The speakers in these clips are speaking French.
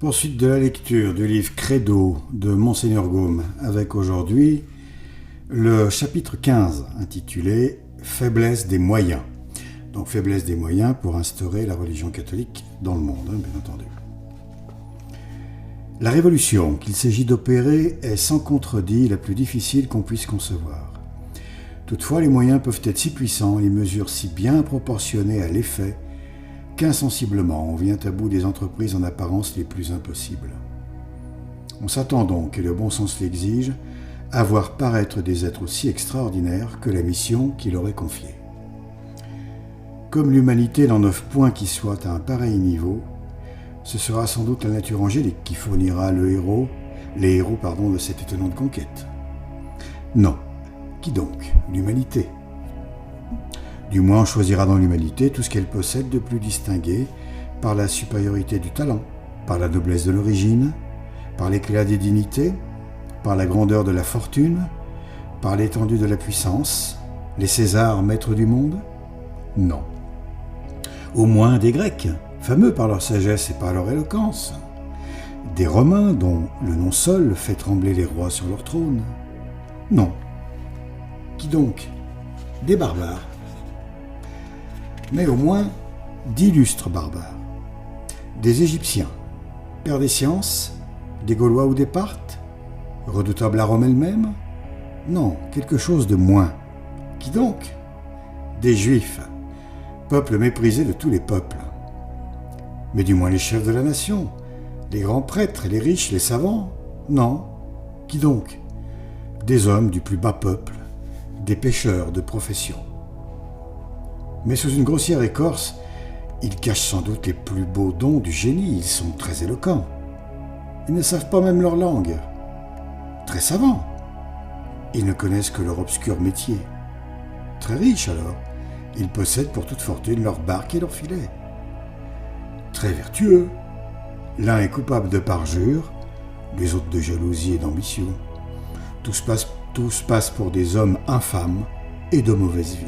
Poursuite de la lecture du livre Credo de Monseigneur Gaume, avec aujourd'hui le chapitre 15 intitulé « Faiblesse des moyens ». Donc faiblesse des moyens pour instaurer la religion catholique dans le monde, bien entendu. La révolution qu'il s'agit d'opérer est sans contredit la plus difficile qu'on puisse concevoir. Toutefois, les moyens peuvent être si puissants, les mesures si bien proportionnées à l'effet, qu'insensiblement on vient à bout des entreprises en apparence les plus impossibles. On s'attend donc, et le bon sens l'exige, à voir paraître des êtres aussi extraordinaires que la mission qui leur est confiée. Comme l'humanité n'en offre point qui soit à un pareil niveau, ce sera sans doute la nature angélique qui fournira les héros de cette étonnante conquête. Non. Qui donc ? L'humanité. Du moins, on choisira dans l'humanité tout ce qu'elle possède de plus distingué par la supériorité du talent, par la noblesse de l'origine, par l'éclat des dignités, par la grandeur de la fortune, par l'étendue de la puissance, les Césars maîtres du monde ? Non. Au moins des Grecs, fameux par leur sagesse et par leur éloquence, des Romains dont le nom seul fait trembler les rois sur leur trône ? Non. Qui donc ? Des barbares. Mais au moins d'illustres barbares. Des Égyptiens, pères des sciences, des Gaulois ou des Parthes, redoutables à Rome elle-même ? Non, quelque chose de moins. Qui donc ? Des Juifs, peuple méprisé de tous les peuples. Mais du moins les chefs de la nation, les grands prêtres, les riches, les savants ? Non. Qui donc ? Des hommes du plus bas peuple, des pêcheurs de profession. Mais sous une grossière écorce, ils cachent sans doute les plus beaux dons du génie, ils sont très éloquents. Ils ne savent pas même leur langue. Très savants. Ils ne connaissent que leur obscur métier. Très riches alors, ils possèdent pour toute fortune leur barque et leur filet. Très vertueux. L'un est coupable de parjure, les autres de jalousie et d'ambition. Tous passent pour des hommes infâmes et de mauvaise vie.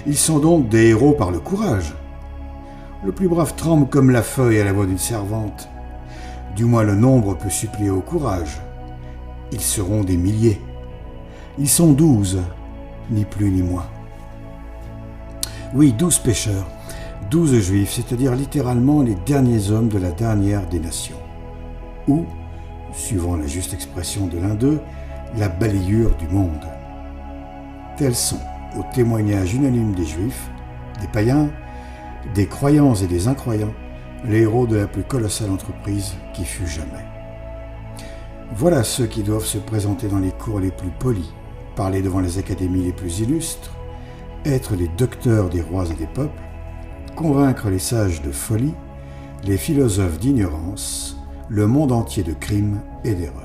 Ils sont donc des héros par le courage. Le plus brave tremble comme la feuille à la voix d'une servante. Du moins le nombre peut suppléer au courage. Ils seront des milliers. Ils sont 12, ni plus ni moins. Oui, 12 pécheurs, 12 juifs, c'est-à-dire littéralement les derniers hommes de la dernière des nations. Ou, suivant la juste expression de l'un d'eux, la balayure du monde. Tels sont, au témoignage unanime des Juifs, des païens, des croyants et des incroyants, les héros de la plus colossale entreprise qui fut jamais. Voilà ceux qui doivent se présenter dans les cours les plus polis, parler devant les académies les plus illustres, être les docteurs des rois et des peuples, convaincre les sages de folie, les philosophes d'ignorance, le monde entier de crimes et d'erreurs.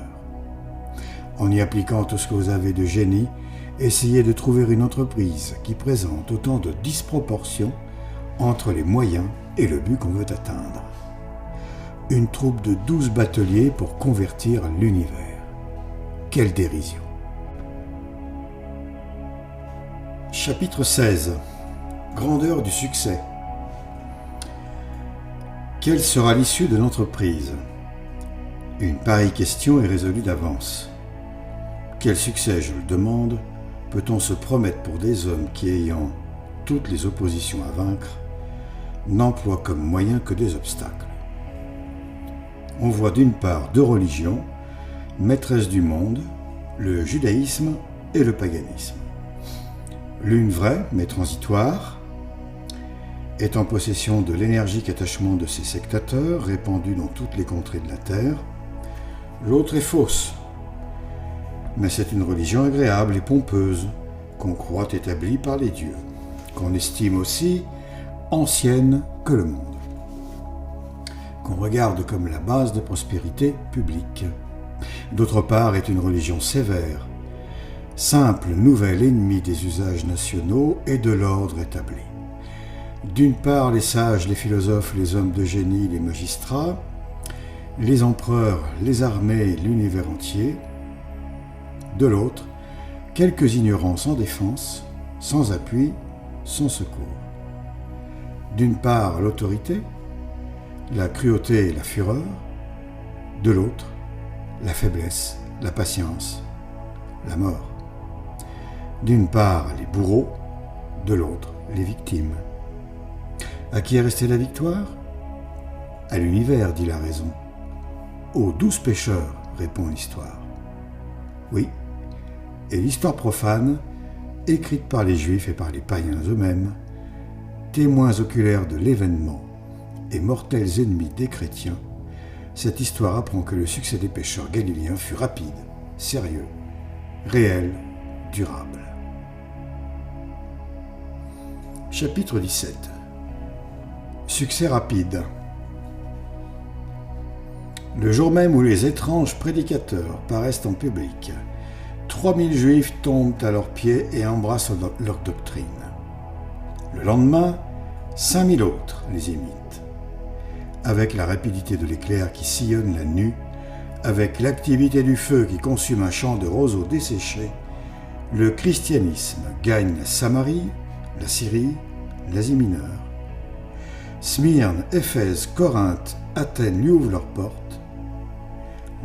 En y appliquant tout ce que vous avez de génie, essayez de trouver une entreprise qui présente autant de disproportions entre les moyens et le but qu'on veut atteindre. Une troupe de 12 bateliers pour convertir l'univers. Quelle dérision! Chapitre 16. Grandeur du succès. Quelle sera l'issue de l'entreprise ? Une pareille question est résolue d'avance. Quel succès, je le demande, peut-on se promettre pour des hommes qui, ayant toutes les oppositions à vaincre, n'emploient comme moyen que des obstacles ? On voit d'une part deux religions, maîtresses du monde, le judaïsme et le paganisme. L'une vraie, mais transitoire, est en possession de l'énergique attachement de ses sectateurs, répandus dans toutes les contrées de la terre. L'autre est fausse, mais c'est une religion agréable et pompeuse, qu'on croit établie par les dieux, qu'on estime aussi ancienne que le monde, qu'on regarde comme la base de prospérité publique. D'autre part, est une religion sévère, simple nouvel ennemi des usages nationaux et de l'ordre établi. D'une part, les sages, les philosophes, les hommes de génie, les magistrats, les empereurs, les armées, l'univers entier. De l'autre, quelques ignorants sans défense, sans appui, sans secours. D'une part, l'autorité, la cruauté et la fureur, De l'autre, la faiblesse, la patience, la mort. D'une part, les bourreaux, de l'autre, les victimes. À qui est restée la victoire ? À l'univers, dit la raison. Aux 12 pécheurs, répond l'histoire. Oui, et l'histoire profane, écrite par les Juifs et par les païens eux-mêmes, témoins oculaires de l'événement et mortels ennemis des chrétiens, cette histoire apprend que le succès des pécheurs galiléens fut rapide, sérieux, réel, durable. Chapitre 17. Succès rapide. Le jour même où les étranges prédicateurs paraissent en public, 3000 Juifs tombent à leurs pieds et embrassent leur doctrine. Le lendemain, 5000 autres les imitent. Avec la rapidité de l'éclair qui sillonne la nue, avec l'activité du feu qui consume un champ de roseaux desséchés, le christianisme gagne la Samarie, la Syrie, l'Asie mineure. Smyrne, Éphèse, Corinthe, Athènes lui ouvrent leurs portes.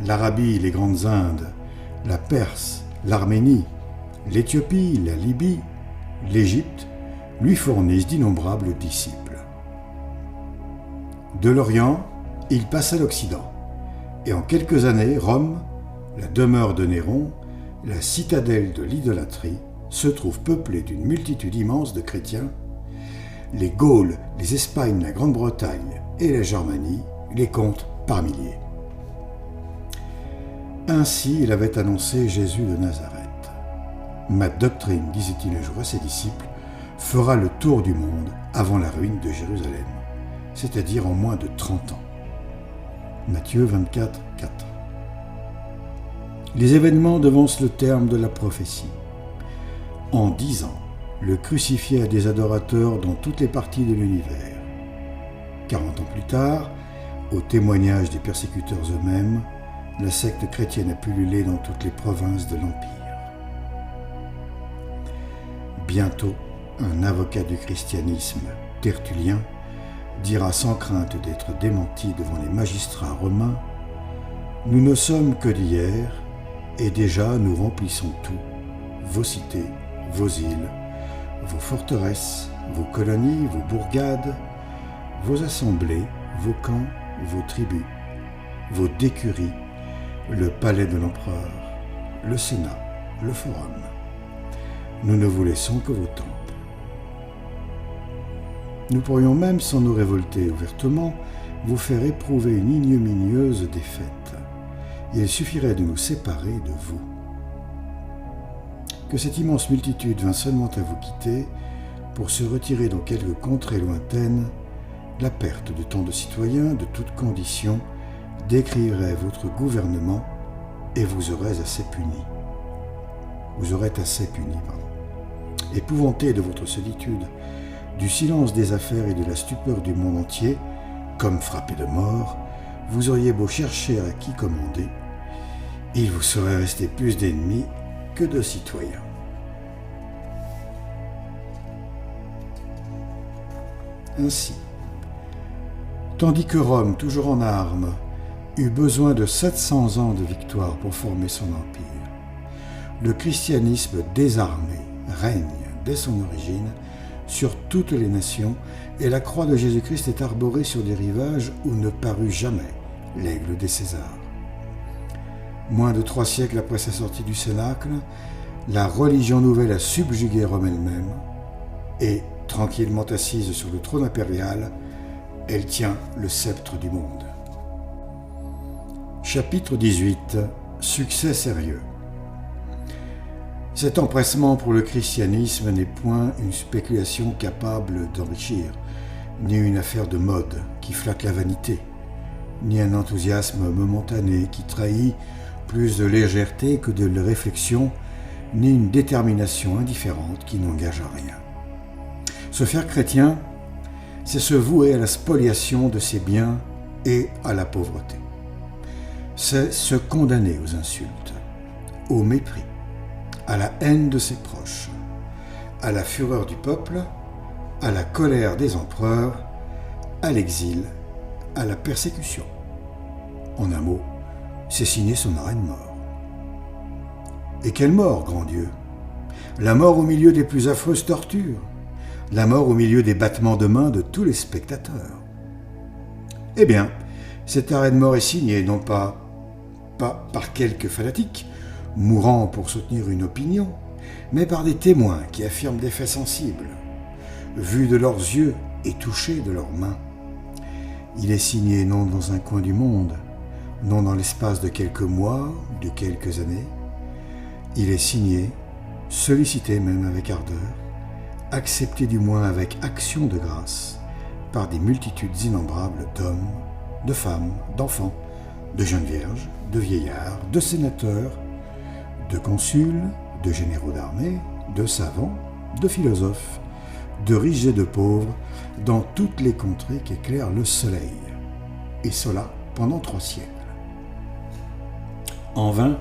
L'Arabie, les grandes Indes, la Perse, l'Arménie, l'Éthiopie, la Libye, l'Égypte lui fournissent d'innombrables disciples. De l'Orient, il passe à l'Occident, et en quelques années, Rome, la demeure de Néron, la citadelle de l'idolâtrie, se trouve peuplée d'une multitude immense de chrétiens. Les Gaules, les Espagnes, la Grande-Bretagne et la Germanie les comptent par milliers. Ainsi, il avait annoncé Jésus de Nazareth. « Ma doctrine, disait-il un jour à ses disciples, fera le tour du monde avant la ruine de Jérusalem, c'est-à-dire en moins de 30 ans. » Matthieu 24, 4. Les événements devancent le terme de la prophétie. En 10 ans, le crucifié a des adorateurs dans toutes les parties de l'univers. 40 ans plus tard, au témoignage des persécuteurs eux-mêmes, la secte chrétienne a pullulé dans toutes les provinces de l'Empire. Bientôt, un avocat du christianisme, Tertullien, dira sans crainte d'être démenti devant les magistrats romains « Nous ne sommes que d'hier, et déjà nous remplissons tout, vos cités, vos îles, vos forteresses, vos colonies, vos bourgades, vos assemblées, vos camps, vos tribus, vos décuries, le palais de l'empereur, le sénat, le forum. Nous ne vous laissons que vos temples. Nous pourrions même, sans nous révolter ouvertement, vous faire éprouver une ignominieuse défaite. Il suffirait de nous séparer de vous. Que cette immense multitude vint seulement à vous quitter pour se retirer dans quelques contrées lointaines, la perte de tant de citoyens de toutes conditions décrirait votre gouvernement et vous aurez assez puni. Épouvanté de votre solitude, du silence des affaires et de la stupeur du monde entier, comme frappé de mort, vous auriez beau chercher à qui commander, il vous serait resté plus d'ennemis que de citoyens. Ainsi, tandis que Rome, toujours en armes, eut besoin de 700 ans de victoire pour former son empire, le christianisme désarmé règne dès son origine sur toutes les nations, et la croix de Jésus-Christ est arborée sur des rivages où ne parut jamais l'aigle des Césars. Moins de 3 siècles après sa sortie du Cénacle, la religion nouvelle a subjugué Rome elle-même, et, tranquillement assise sur le trône impérial, elle tient le sceptre du monde. Chapitre 18. Succès sérieux. Cet empressement pour le christianisme n'est point une spéculation capable d'enrichir, ni une affaire de mode qui flatte la vanité, ni un enthousiasme momentané qui trahit plus de légèreté que de réflexion, ni une détermination indifférente qui n'engage à rien. Se faire chrétien, c'est se vouer à la spoliation de ses biens et à la pauvreté. C'est se condamner aux insultes, au mépris, à la haine de ses proches, à la fureur du peuple, à la colère des empereurs, à l'exil, à la persécution. En un mot, c'est signer son arrêt de mort. Et quelle mort, grand Dieu! La mort au milieu des plus affreuses tortures, la mort au milieu des battements de main de tous les spectateurs. Eh bien, cet arrêt de mort est signé non pas par quelques fanatiques, mourant pour soutenir une opinion, mais par des témoins qui affirment des faits sensibles, vus de leurs yeux et touchés de leurs mains. Il est signé non dans un coin du monde, non dans l'espace de quelques mois ou de quelques années. Il est signé, sollicité même avec ardeur, accepté du moins avec action de grâce, par des multitudes innombrables d'hommes, de femmes, d'enfants, de jeunes vierges, de vieillards, de sénateurs, de consuls, de généraux d'armée, de savants, de philosophes, de riches et de pauvres, dans toutes les contrées qu'éclaire le soleil, et cela pendant 3 siècles. En vain,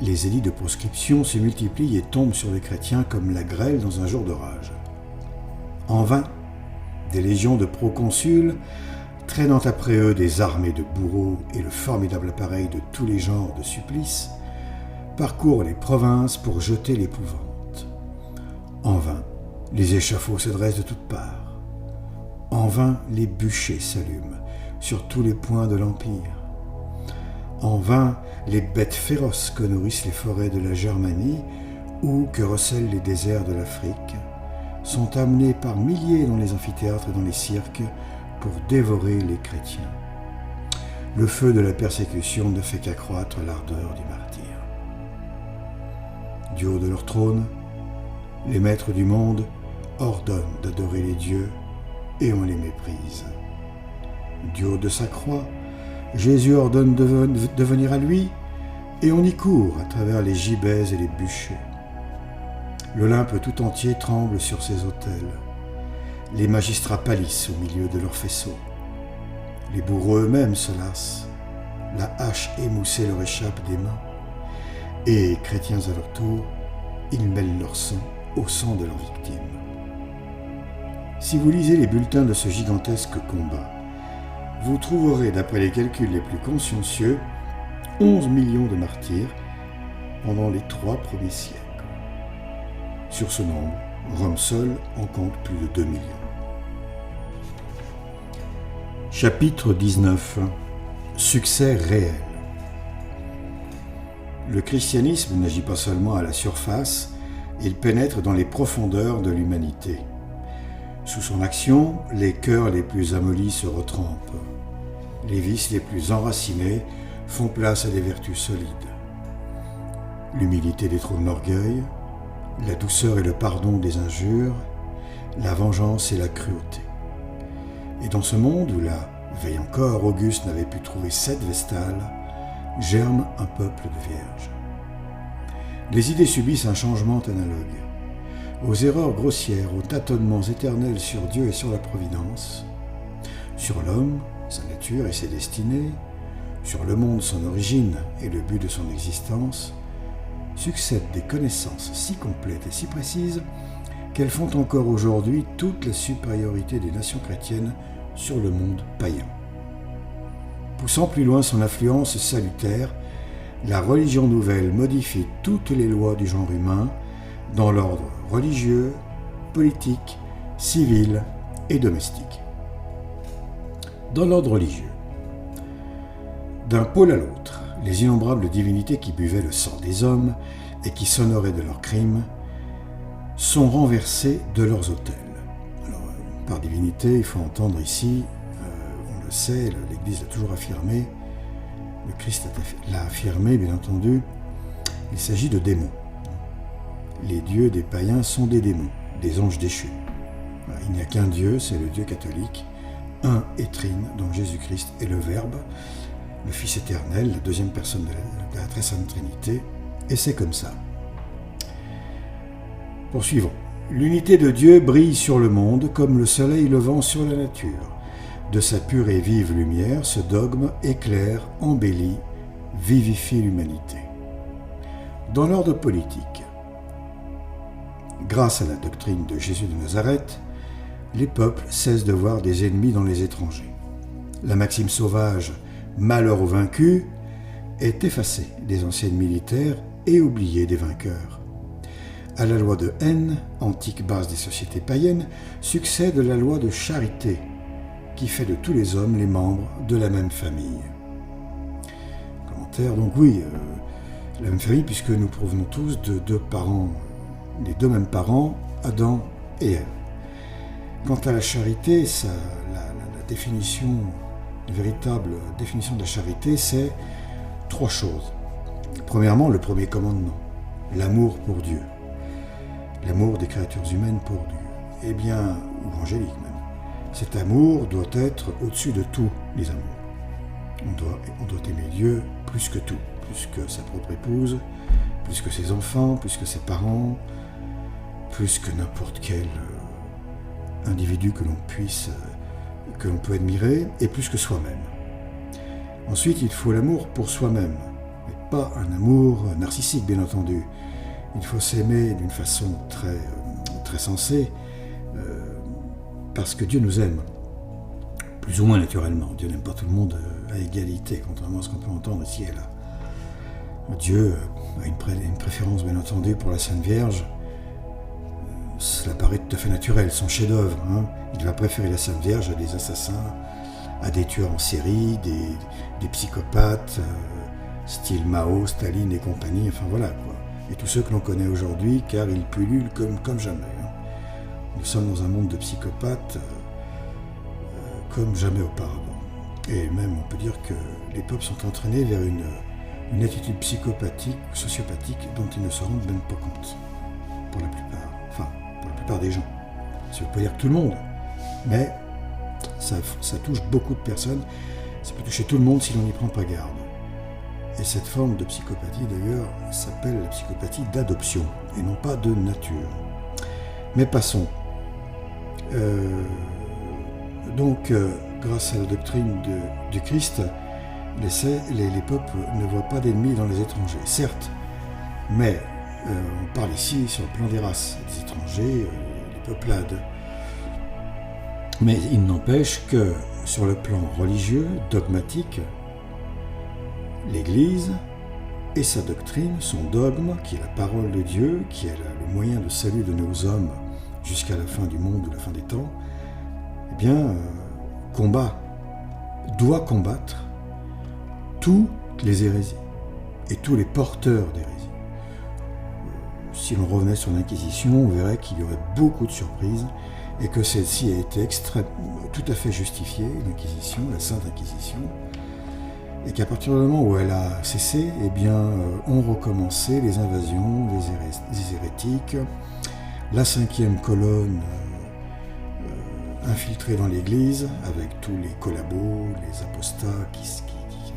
les édits de proscription se multiplient et tombent sur les chrétiens comme la grêle dans un jour d'orage. En vain, des légions de proconsuls, traînant après eux des armées de bourreaux et le formidable appareil de tous les genres de supplices, parcourent les provinces pour jeter l'épouvante. En vain, les échafauds se dressent de toutes parts. En vain, les bûchers s'allument sur tous les points de l'Empire. En vain, les bêtes féroces que nourrissent les forêts de la Germanie ou que recèlent les déserts de l'Afrique sont amenées par milliers dans les amphithéâtres et dans les cirques pour dévorer les chrétiens. Le feu de la persécution ne fait qu'accroître l'ardeur du martyre. Du haut de leur trône, les maîtres du monde ordonnent d'adorer les dieux et on les méprise. Du haut de sa croix, Jésus ordonne de venir à lui et on y court à travers les gibets et les bûchers. L'Olympe tout entier tremble sur ses autels. Les magistrats pâlissent au milieu de leurs faisceaux. Les bourreaux eux-mêmes se lassent. La hache émoussée leur échappe des mains. Et, chrétiens à leur tour, ils mêlent leur sang au sang de leurs victimes. Si vous lisez les bulletins de ce gigantesque combat, vous trouverez, d'après les calculs les plus consciencieux, 11 millions de martyrs pendant les 3 premiers siècles. Sur ce nombre, Rome seule en compte plus de 2 millions. Chapitre 19. Succès réel. Le christianisme n'agit pas seulement à la surface, il pénètre dans les profondeurs de l'humanité. Sous son action, les cœurs les plus amollis se retrempent. Les vices les plus enracinés font place à des vertus solides. L'humilité détrône l'orgueil, la douceur et le pardon des injures, la vengeance et la cruauté. Et dans ce monde où la veille encore Auguste n'avait pu trouver 7 vestales, germe un peuple de vierges. Les idées subissent un changement analogue. Aux erreurs grossières, aux tâtonnements éternels sur Dieu et sur la providence, sur l'homme, sa nature et ses destinées, sur le monde, son origine et le but de son existence, succèdent des connaissances si complètes et si précises qu'elles font encore aujourd'hui toute la supériorité des nations chrétiennes sur le monde païen. Poussant plus loin son influence salutaire, la religion nouvelle modifie toutes les lois du genre humain dans l'ordre religieux, politique, civil et domestique. Dans l'ordre religieux, d'un pôle à l'autre, les innombrables divinités qui buvaient le sang des hommes et qui s'honoraient de leurs crimes sont renversées de leurs autels. Alors, par divinité, il faut entendre ici, on le sait, l'Église l'a toujours affirmé, le Christ l'a affirmé, bien entendu, il s'agit de démons. Les dieux des païens sont des démons, des anges déchus. Voilà, il n'y a qu'un Dieu, c'est le Dieu catholique, un et trine, donc Jésus-Christ est le Verbe, le Fils éternel, la deuxième personne de la très sainte Trinité, et c'est comme ça. Poursuivons. L'unité de Dieu brille sur le monde comme le soleil levant sur la nature. De sa pure et vive lumière, ce dogme éclaire, embellit, vivifie l'humanité. Dans l'ordre politique, grâce à la doctrine de Jésus de Nazareth, les peuples cessent de voir des ennemis dans les étrangers. La maxime sauvage « malheur aux vaincus » est effacée des anciennes militaires et oubliée des vainqueurs. À la loi de haine, antique base des sociétés païennes, succède la loi de charité, qui fait de tous les hommes les membres de la même famille. Commentaire, donc oui, la même famille puisque nous provenons tous de deux parents, les deux mêmes parents, Adam et Ève. Quant à la charité, la définition, une véritable définition de la charité, c'est trois choses. Premièrement, le premier commandement, l'amour pour Dieu. L'amour des créatures humaines pour Dieu. Eh bien, ou angélique même. Cet amour doit être au-dessus de tous les amours. On doit aimer Dieu plus que tout, plus que sa propre épouse, plus que ses enfants, plus que ses parents, plus que n'importe quel individu que l'on peut admirer, et plus que soi-même. Ensuite, il faut l'amour pour soi-même, mais pas un amour narcissique, bien entendu. Il faut s'aimer d'une façon très sensée, parce que Dieu nous aime, plus ou moins naturellement. Dieu n'aime pas tout le monde à égalité, contrairement à ce qu'on peut entendre ici et là. Dieu a une préférence, bien entendu, pour la Sainte Vierge. Cela paraît tout à fait naturel, son chef-d'œuvre. Il va préférer la Sainte Vierge à des assassins, à des tueurs en série, des psychopathes, style Mao, Staline et compagnie, enfin voilà quoi. Et tous ceux que l'on connaît aujourd'hui, car ils pullulent comme jamais. Nous sommes dans un monde de psychopathes comme jamais auparavant. Et même, on peut dire que les peuples sont entraînés vers une attitude psychopathique, sociopathique, dont ils ne se rendent même pas compte, pour la plupart des gens. Ça ne veut pas dire tout le monde, mais ça touche beaucoup de personnes. Ça peut toucher tout le monde si l'on n'y prend pas garde. Et cette forme de psychopathie, d'ailleurs, s'appelle la psychopathie d'adoption, et non pas de nature. Mais passons. Donc, grâce à la doctrine du Christ, les peuples ne voient pas d'ennemis dans les étrangers, certes, mais on parle ici sur le plan des races, des étrangers, les peuplades. Mais il n'empêche que, sur le plan religieux, dogmatique, l'Église et sa doctrine, son dogme, qui est la parole de Dieu, qui est le moyen de salut de nos hommes jusqu'à la fin du monde ou la fin des temps, eh bien, doit combattre toutes les hérésies et tous les porteurs d'hérésies. Si l'on revenait sur l'Inquisition, on verrait qu'il y aurait beaucoup de surprises et que celle-ci a été tout à fait justifiée, l'Inquisition, la Sainte Inquisition, et qu'à partir du moment où elle a cessé, eh bien, ont recommencé les invasions, les hérétiques, la cinquième colonne infiltrée dans l'Église, avec tous les collabos, les apostats qui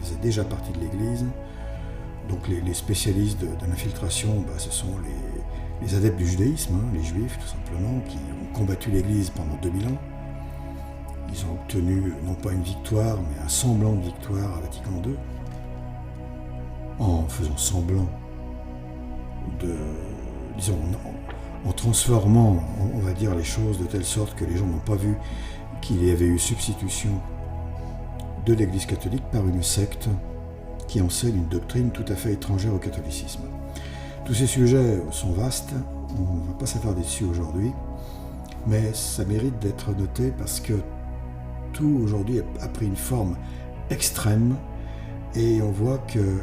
faisaient déjà partie de l'Église. Donc les spécialistes de l'infiltration, ce sont les adeptes du judaïsme, les juifs tout simplement, qui ont combattu l'Église pendant 2000 ans. Ils ont obtenu non pas une victoire, mais un semblant de victoire à Vatican II, en faisant semblant en transformant, on va dire, les choses de telle sorte que les gens n'ont pas vu qu'il y avait eu substitution de l'Église catholique par une secte qui enseigne une doctrine tout à fait étrangère au catholicisme. Tous ces sujets sont vastes, on ne va pas s'attarder dessus aujourd'hui, mais ça mérite d'être noté parce que tout aujourd'hui a pris une forme extrême et on voit que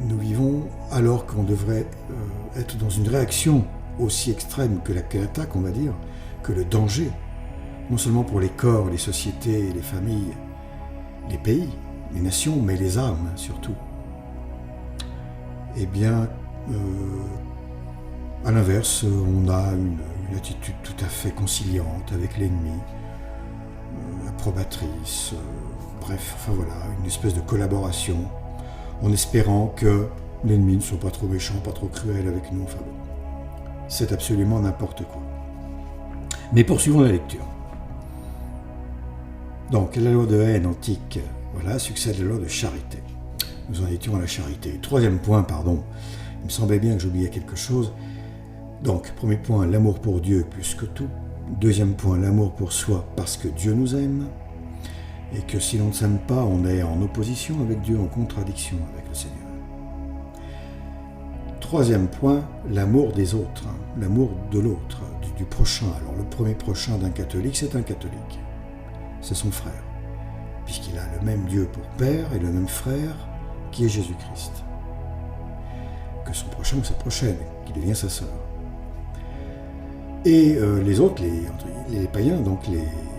nous vivons alors qu'on devrait être dans une réaction aussi extrême que l'attaque, on va dire, que le danger, non seulement pour les corps, les sociétés, les familles, les pays, les nations, mais les âmes surtout. Eh bien, à l'inverse, on a une attitude tout à fait conciliante avec l'ennemi, approbatrice, bref, enfin voilà, une espèce de collaboration, en espérant que l'ennemi ne soit pas trop méchant, pas trop cruel avec nous, enfin bon. C'est absolument n'importe quoi. Mais poursuivons la lecture. Donc, la loi de haine antique, voilà, succède la loi de charité. Nous en étions à la charité. Troisième point, pardon, il me semblait bien que j'oubliais quelque chose. Donc, premier point, l'amour pour Dieu plus que tout. Deuxième point, l'amour pour soi parce que Dieu nous aime. et que si l'on ne s'aime pas, on est en opposition avec Dieu, en contradiction avec le Seigneur. Troisième point, l'amour des autres, l'amour de l'autre, du prochain. Alors le premier prochain d'un catholique, c'est un catholique, c'est son frère, puisqu'il a le même Dieu pour père et le même frère qui est Jésus-Christ, que son prochain ou sa prochaine, qui devient sa sœur. Et les autres, les païens, donc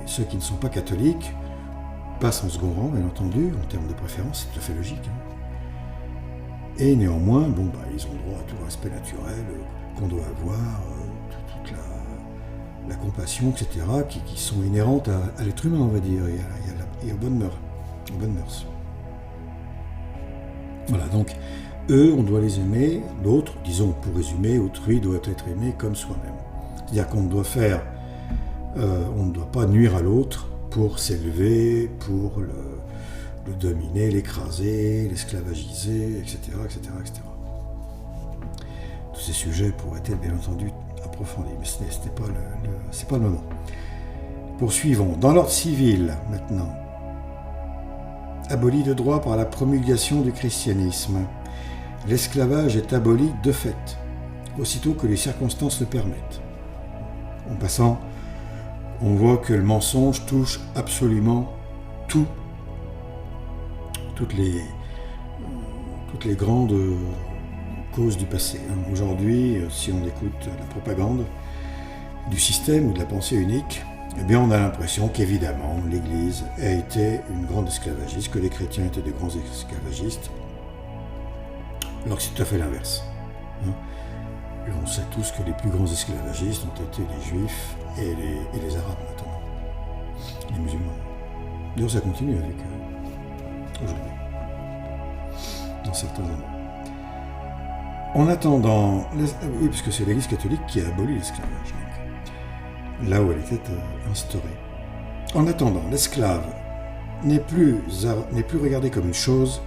ceux qui ne sont pas catholiques, passent en second rang, bien entendu, en termes de préférence, c'est tout à fait logique. Et néanmoins, ils ont droit à tout le respect naturel qu'on doit avoir, toute la compassion, etc., qui sont inhérentes à l'être humain, on va dire, et aux bonnes mœurs. Voilà, donc, eux, on doit les aimer, l'autre, disons, pour résumer, autrui doit être aimé comme soi-même. C'est-à-dire qu'on on ne doit pas nuire à l'autre pour s'élever, pour le dominer, l'écraser, l'esclavagiser, etc., etc., etc. Tous ces sujets pourraient être bien entendu approfondis, mais ce n'est pas le moment. Poursuivons. Dans l'ordre civil, maintenant, aboli de droit par la promulgation du christianisme, l'esclavage est aboli de fait, aussitôt que les circonstances le permettent. En passant, on voit que le mensonge touche absolument tout. Toutes les grandes causes du passé. Aujourd'hui, si on écoute la propagande du système ou de la pensée unique, eh bien on a l'impression qu'évidemment l'Église a été une grande esclavagiste, que les chrétiens étaient des grands esclavagistes, alors que c'est tout à fait l'inverse. Et on sait tous que les plus grands esclavagistes ont été les Juifs et les Arabes notamment, les musulmans. D'ailleurs ça continue avec aujourd'hui, dans certains endroits. En attendant, oui, puisque c'est l'Église catholique qui a aboli l'esclavage, là où elle était instaurée. En attendant, l'esclave n'est plus regardé comme une chose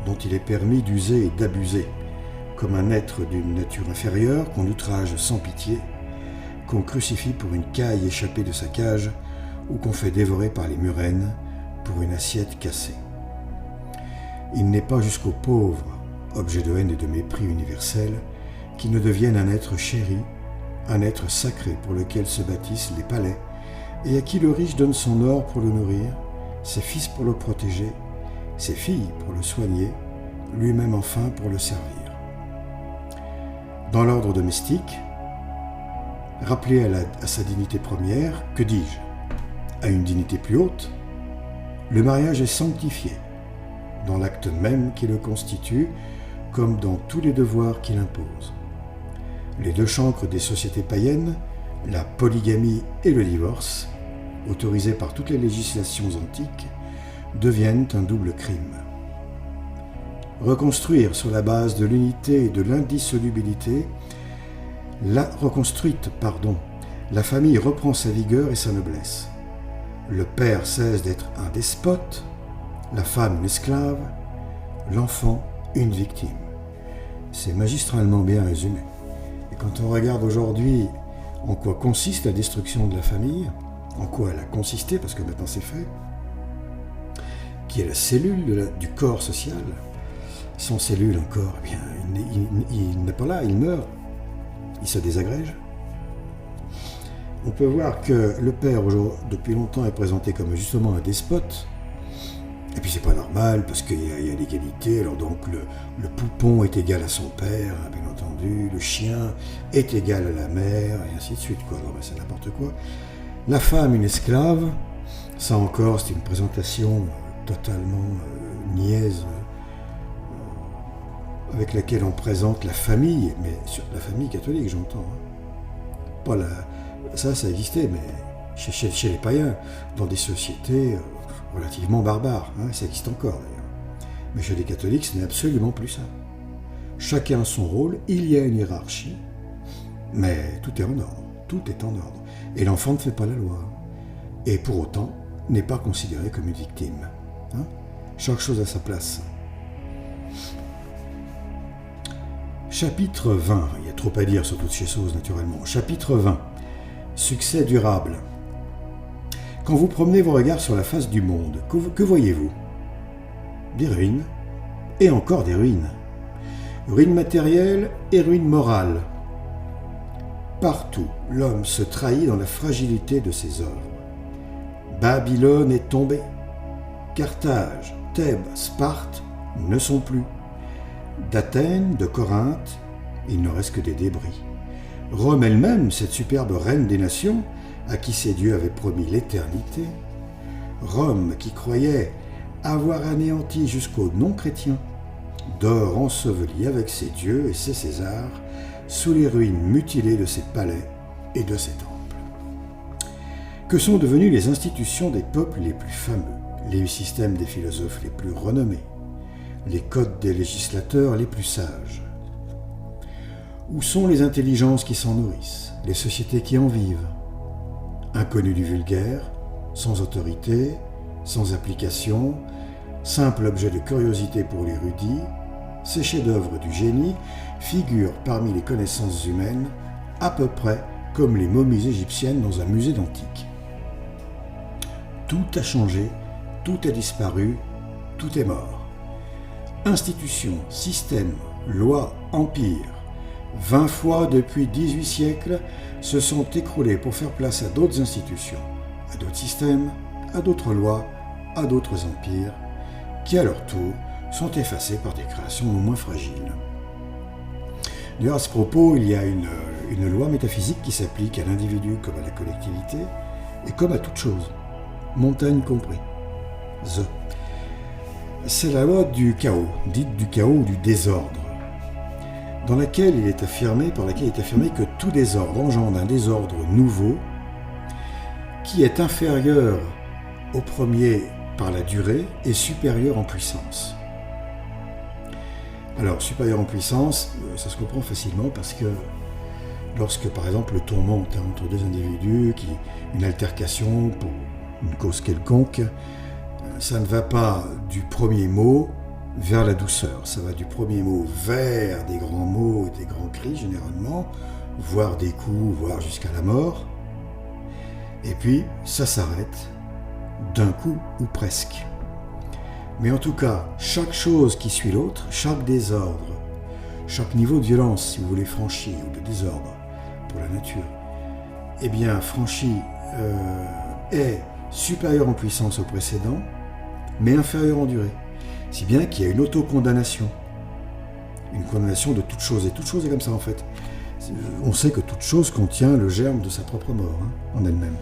dont il est permis d'user et d'abuser, comme un être d'une nature inférieure qu'on outrage sans pitié, qu'on crucifie pour une caille échappée de sa cage ou qu'on fait dévorer par les murènes pour une assiette cassée. Il n'est pas jusqu'aux pauvres, objet de haine et de mépris universel, qui ne deviennent un être chéri, un être sacré pour lequel se bâtissent les palais, et à qui le riche donne son or pour le nourrir, ses fils pour le protéger, ses filles pour le soigner, lui-même enfin pour le servir. Dans l'ordre domestique, rappelé à sa dignité première, que dis-je, à une dignité plus haute, le mariage est sanctifié, dans l'acte même qui le constitue, comme dans tous les devoirs qu'il impose. Les deux chancres des sociétés païennes, la polygamie et le divorce, autorisés par toutes les législations antiques, deviennent un double crime. Reconstruire sur la base de l'unité et de l'indissolubilité, la famille reprend sa vigueur et sa noblesse. Le père cesse d'être un despote, la femme une esclave, l'enfant une victime. C'est magistralement bien résumé. Et quand on regarde aujourd'hui en quoi consiste la destruction de la famille, en quoi elle a consisté, parce que maintenant c'est fait, qui est la cellule du corps social, sans cellule encore, eh bien, il n'est pas là, il meurt, il se désagrège. On peut voir que le père, depuis longtemps, est présenté comme justement un despote. Et puis c'est pas normal, parce qu'il y a l'égalité, alors donc le poupon est égal à son père, bien entendu, le chien est égal à la mère, et ainsi de suite, quoi. Non, c'est n'importe quoi. La femme, une esclave, ça encore, c'est une présentation totalement niaise, avec laquelle on présente la famille, mais sur la famille catholique, j'entends. Pas ça existait, mais chez les païens, dans des sociétés relativement barbares, ça existe encore d'ailleurs. Mais chez les catholiques, ce n'est absolument plus ça. Chacun a son rôle, il y a une hiérarchie, mais tout est en ordre, tout est en ordre. Et l'enfant ne fait pas la loi, et pour autant n'est pas considéré comme une victime. Chaque chose à sa place. Chapitre 20, il y a trop à dire sur toutes ces choses naturellement. Chapitre 20, succès durable. Quand vous promenez vos regards sur la face du monde, que voyez-vous? Des ruines, et encore des ruines. Ruines matérielles et ruines morales. Partout, l'homme se trahit dans la fragilité de ses œuvres. Babylone est tombée. Carthage, Thèbes, Sparte ne sont plus. D'Athènes, de Corinthe, il ne reste que des débris. Rome elle-même, cette superbe reine des nations, à qui ses dieux avaient promis l'éternité, Rome qui croyait avoir anéanti jusqu'aux non-chrétiens, dort ensevelie avec ses dieux et ses Césars sous les ruines mutilées de ses palais et de ses temples. Que sont devenues les institutions des peuples les plus fameux, les systèmes des philosophes les plus renommés, les codes des législateurs les plus sages? Où sont les intelligences qui s'en nourrissent, les sociétés qui en vivent? Inconnus du vulgaire, sans autorité, sans application, simple objet de curiosité pour l'érudit, ces chefs-d'œuvre du génie figurent parmi les connaissances humaines à peu près comme les momies égyptiennes dans un musée d'antique. Tout a changé, tout a disparu, tout est mort. Institutions, systèmes, lois, empires, 20 fois depuis 18 siècles se sont écroulés pour faire place à d'autres institutions, à d'autres systèmes, à d'autres lois, à d'autres empires, qui à leur tour sont effacés par des créations non moins fragiles. D'ailleurs, à ce propos, il y a une loi métaphysique qui s'applique à l'individu comme à la collectivité, et comme à toute chose, montagne compris. C'est la loi du chaos, dite du chaos ou du désordre, par laquelle il est affirmé que tout désordre engendre un désordre nouveau qui est inférieur au premier par la durée et supérieur en puissance. Alors, supérieur en puissance, ça se comprend facilement parce que lorsque, par exemple, le ton monte entre deux individus, une altercation pour une cause quelconque, ça ne va pas du premier mot vers la douceur. Ça va du premier mot vers des grands mots et des grands cris, généralement, voire des coups, voire jusqu'à la mort. Et puis, ça s'arrête d'un coup ou presque. Mais en tout cas, chaque chose qui suit l'autre, chaque désordre, chaque niveau de violence, si vous voulez, franchi, ou de désordre pour la nature, eh bien, franchi est supérieur en puissance au précédent, mais inférieur en durée. Si bien qu'il y a une autocondamnation. Une condamnation de toute chose. Et toute chose est comme ça, en fait. On sait que toute chose contient le germe de sa propre mort, en elle-même.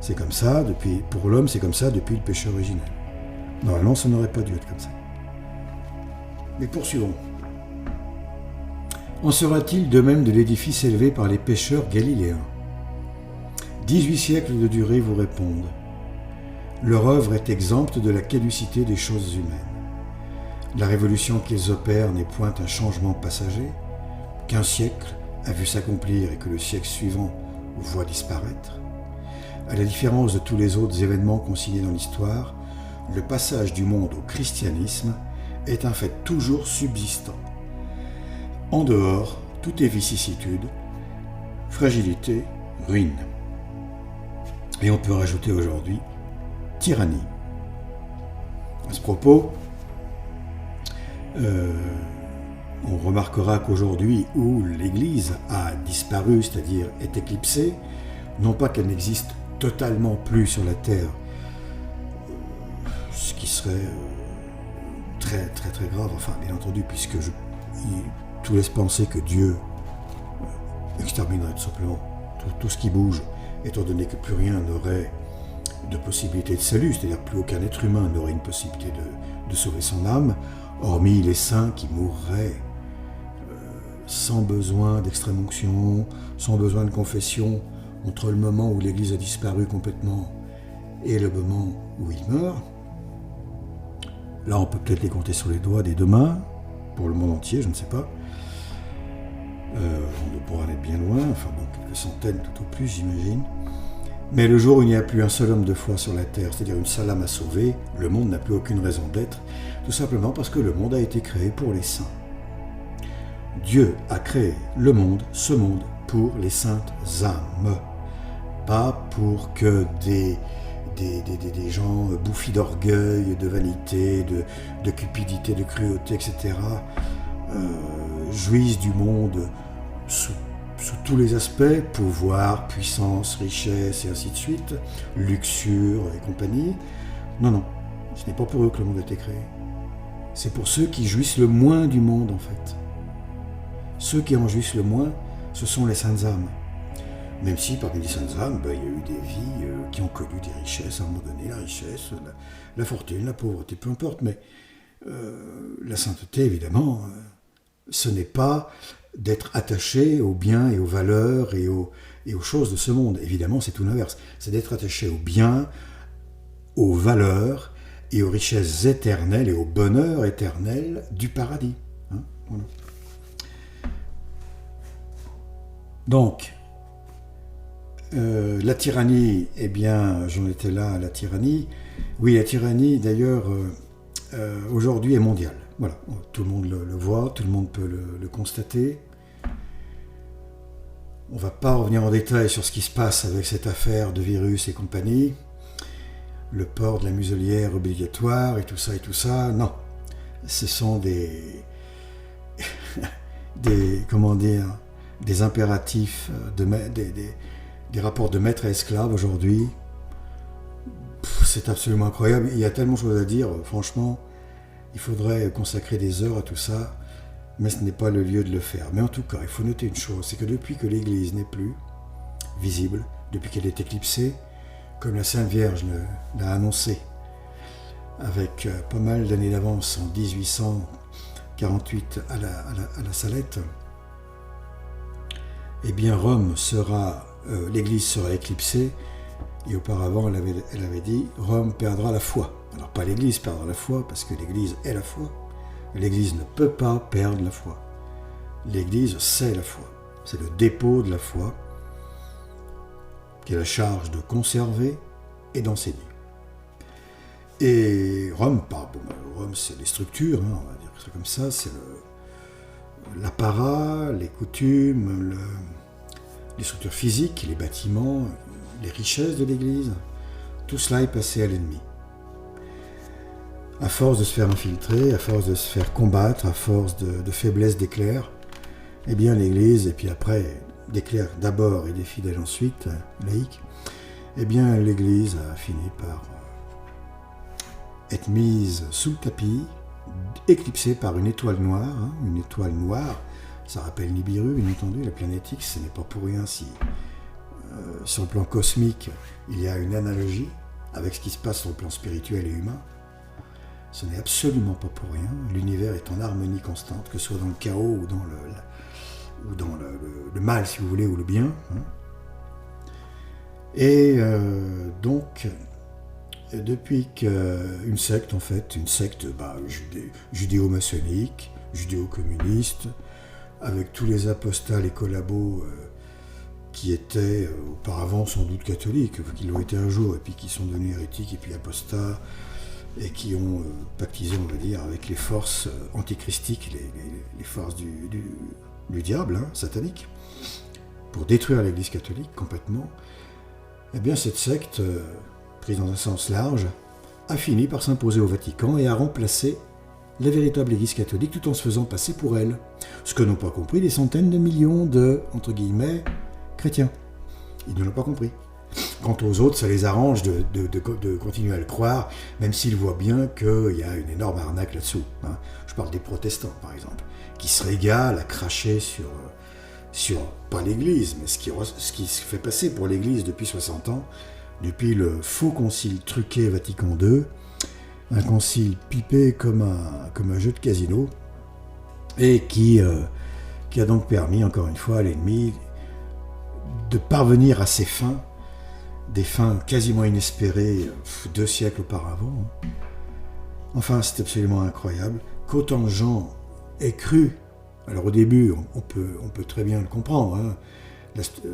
C'est comme ça, pour l'homme, c'est comme ça depuis le péché originel. Normalement, ça n'aurait pas dû être comme ça. Mais poursuivons. En sera-t-il de même de l'édifice élevé par les pécheurs galiléens? 18 siècles de durée vous répondent. Leur œuvre est exempte de la caducité des choses humaines. La révolution qu'ils opèrent n'est point un changement passager, qu'un siècle a vu s'accomplir et que le siècle suivant voit disparaître. À la différence de tous les autres événements consignés dans l'histoire, le passage du monde au christianisme est un fait toujours subsistant. En dehors, tout est vicissitude, fragilité, ruine. Et on peut rajouter aujourd'hui tyrannie. À ce propos, on remarquera qu'aujourd'hui, où l'Église a disparu, c'est-à-dire est éclipsée, non pas qu'elle n'existe totalement plus sur la terre, ce qui serait très très très grave, enfin bien entendu, puisque tout laisse penser que Dieu exterminerait tout simplement tout ce qui bouge, étant donné que plus rien n'aurait de possibilité de salut, c'est-à-dire plus aucun être humain n'aurait une possibilité de sauver son âme, hormis les saints qui mourraient sans besoin d'extrême onction, sans besoin de confession, entre le moment où l'Église a disparu complètement et le moment où il meurt. Là, on peut peut-être les compter sur les doigts des deux mains, pour le monde entier, je ne sais pas. On pourra en être bien loin, enfin bon, quelques centaines tout au plus, j'imagine. Mais le jour où il n'y a plus un seul homme de foi sur la terre, c'est-à-dire une seule âme à sauver, le monde n'a plus aucune raison d'être, tout simplement parce que le monde a été créé pour les saints. Dieu a créé le monde, ce monde, pour les saintes âmes, pas pour que des des gens bouffis d'orgueil, de vanité, de cupidité, de cruauté, etc., jouissent du monde sous tous les aspects, pouvoir, puissance, richesse et ainsi de suite, luxure et compagnie. Non, non, ce n'est pas pour eux que le monde a été créé. C'est pour ceux qui jouissent le moins du monde, en fait. Ceux qui en jouissent le moins, ce sont les saintes âmes. Même si parmi les saintes âmes, il y a eu des vies qui ont connu des richesses à un moment donné, la richesse, la fortune, la pauvreté, peu importe, mais la sainteté, évidemment, ce n'est pas d'être attaché aux biens et aux valeurs et aux choses de ce monde. Évidemment, c'est tout l'inverse. C'est d'être attaché aux biens, aux valeurs et aux richesses éternelles et au bonheur éternel du paradis. Hein, voilà. Donc, la tyrannie, eh bien, j'en étais là à la tyrannie. Oui, la tyrannie, d'ailleurs, aujourd'hui est mondiale. Voilà, tout le monde le voit, tout le monde peut le constater. On ne va pas revenir en détail sur ce qui se passe avec cette affaire de virus et compagnie. Le port de la muselière obligatoire et tout ça, non. Ce sont des comment dire, des impératifs, des rapports de maître à esclave aujourd'hui. C'est absolument incroyable. Il y a tellement de choses à dire, franchement. Il faudrait consacrer des heures à tout ça, mais ce n'est pas le lieu de le faire. Mais en tout cas, il faut noter une chose, c'est que depuis que l'Église n'est plus visible, depuis qu'elle est éclipsée, comme la Sainte Vierge l'a annoncé, avec pas mal d'années d'avance, en 1848 à la Salette, eh bien Rome l'Église sera éclipsée, et auparavant elle avait dit Rome perdra la foi. Alors pas l'Église perdra la foi, parce que l'Église est la foi. L'Église ne peut pas perdre la foi. L'Église, c'est la foi. C'est le dépôt de la foi qui a la charge de conserver et d'enseigner. Et Rome, Rome c'est les structures, on va dire ça comme ça, c'est l'apparat, les coutumes, les structures physiques, les bâtiments, les richesses de l'Église. Tout cela est passé à l'ennemi. À force de se faire infiltrer, à force de se faire combattre, à force de faiblesse des clercs, eh bien l'Église, et puis après des clercs d'abord et des fidèles ensuite, laïcs, eh bien l'Église a fini par être mise sous le tapis, éclipsée par une étoile noire. Une étoile noire, ça rappelle Nibiru, bien entendu, la planète X, ce n'est pas pour rien si sur le plan cosmique, il y a une analogie avec ce qui se passe sur le plan spirituel et humain. Ce n'est absolument pas pour rien. L'univers est en harmonie constante, que ce soit dans le chaos ou dans le mal, si vous voulez, ou le bien. Et donc, depuis qu'une secte, en fait, judéo-maçonnique, judéo-communiste, avec tous les apostats, les collabos qui étaient auparavant sans doute catholiques, qui l'ont été un jour, et puis qui sont devenus hérétiques, et puis apostats, et qui ont pactisé, on va dire, avec les forces antichristiques, les forces du diable, satanique, pour détruire l'Église catholique complètement. Eh bien, cette secte, prise dans un sens large, a fini par s'imposer au Vatican et a remplacé la véritable Église catholique tout en se faisant passer pour elle. Ce que n'ont pas compris des centaines de millions de, entre guillemets, chrétiens. Ils ne l'ont pas compris. Quant aux autres, ça les arrange de continuer à le croire, même s'ils voient bien qu'il y a une énorme arnaque là-dessous. Je parle des protestants, par exemple, qui se régalent à cracher sur pas l'Église, mais ce qui se fait passer pour l'Église depuis 60 ans, depuis le faux concile truqué Vatican II, un concile pipé comme un jeu de casino, et qui a donc permis, encore une fois, à l'ennemi de parvenir à ses fins, des fins quasiment inespérées 2 siècles auparavant. Enfin, c'est absolument incroyable qu'autant de gens aient cru. Alors au début, on peut très bien le comprendre.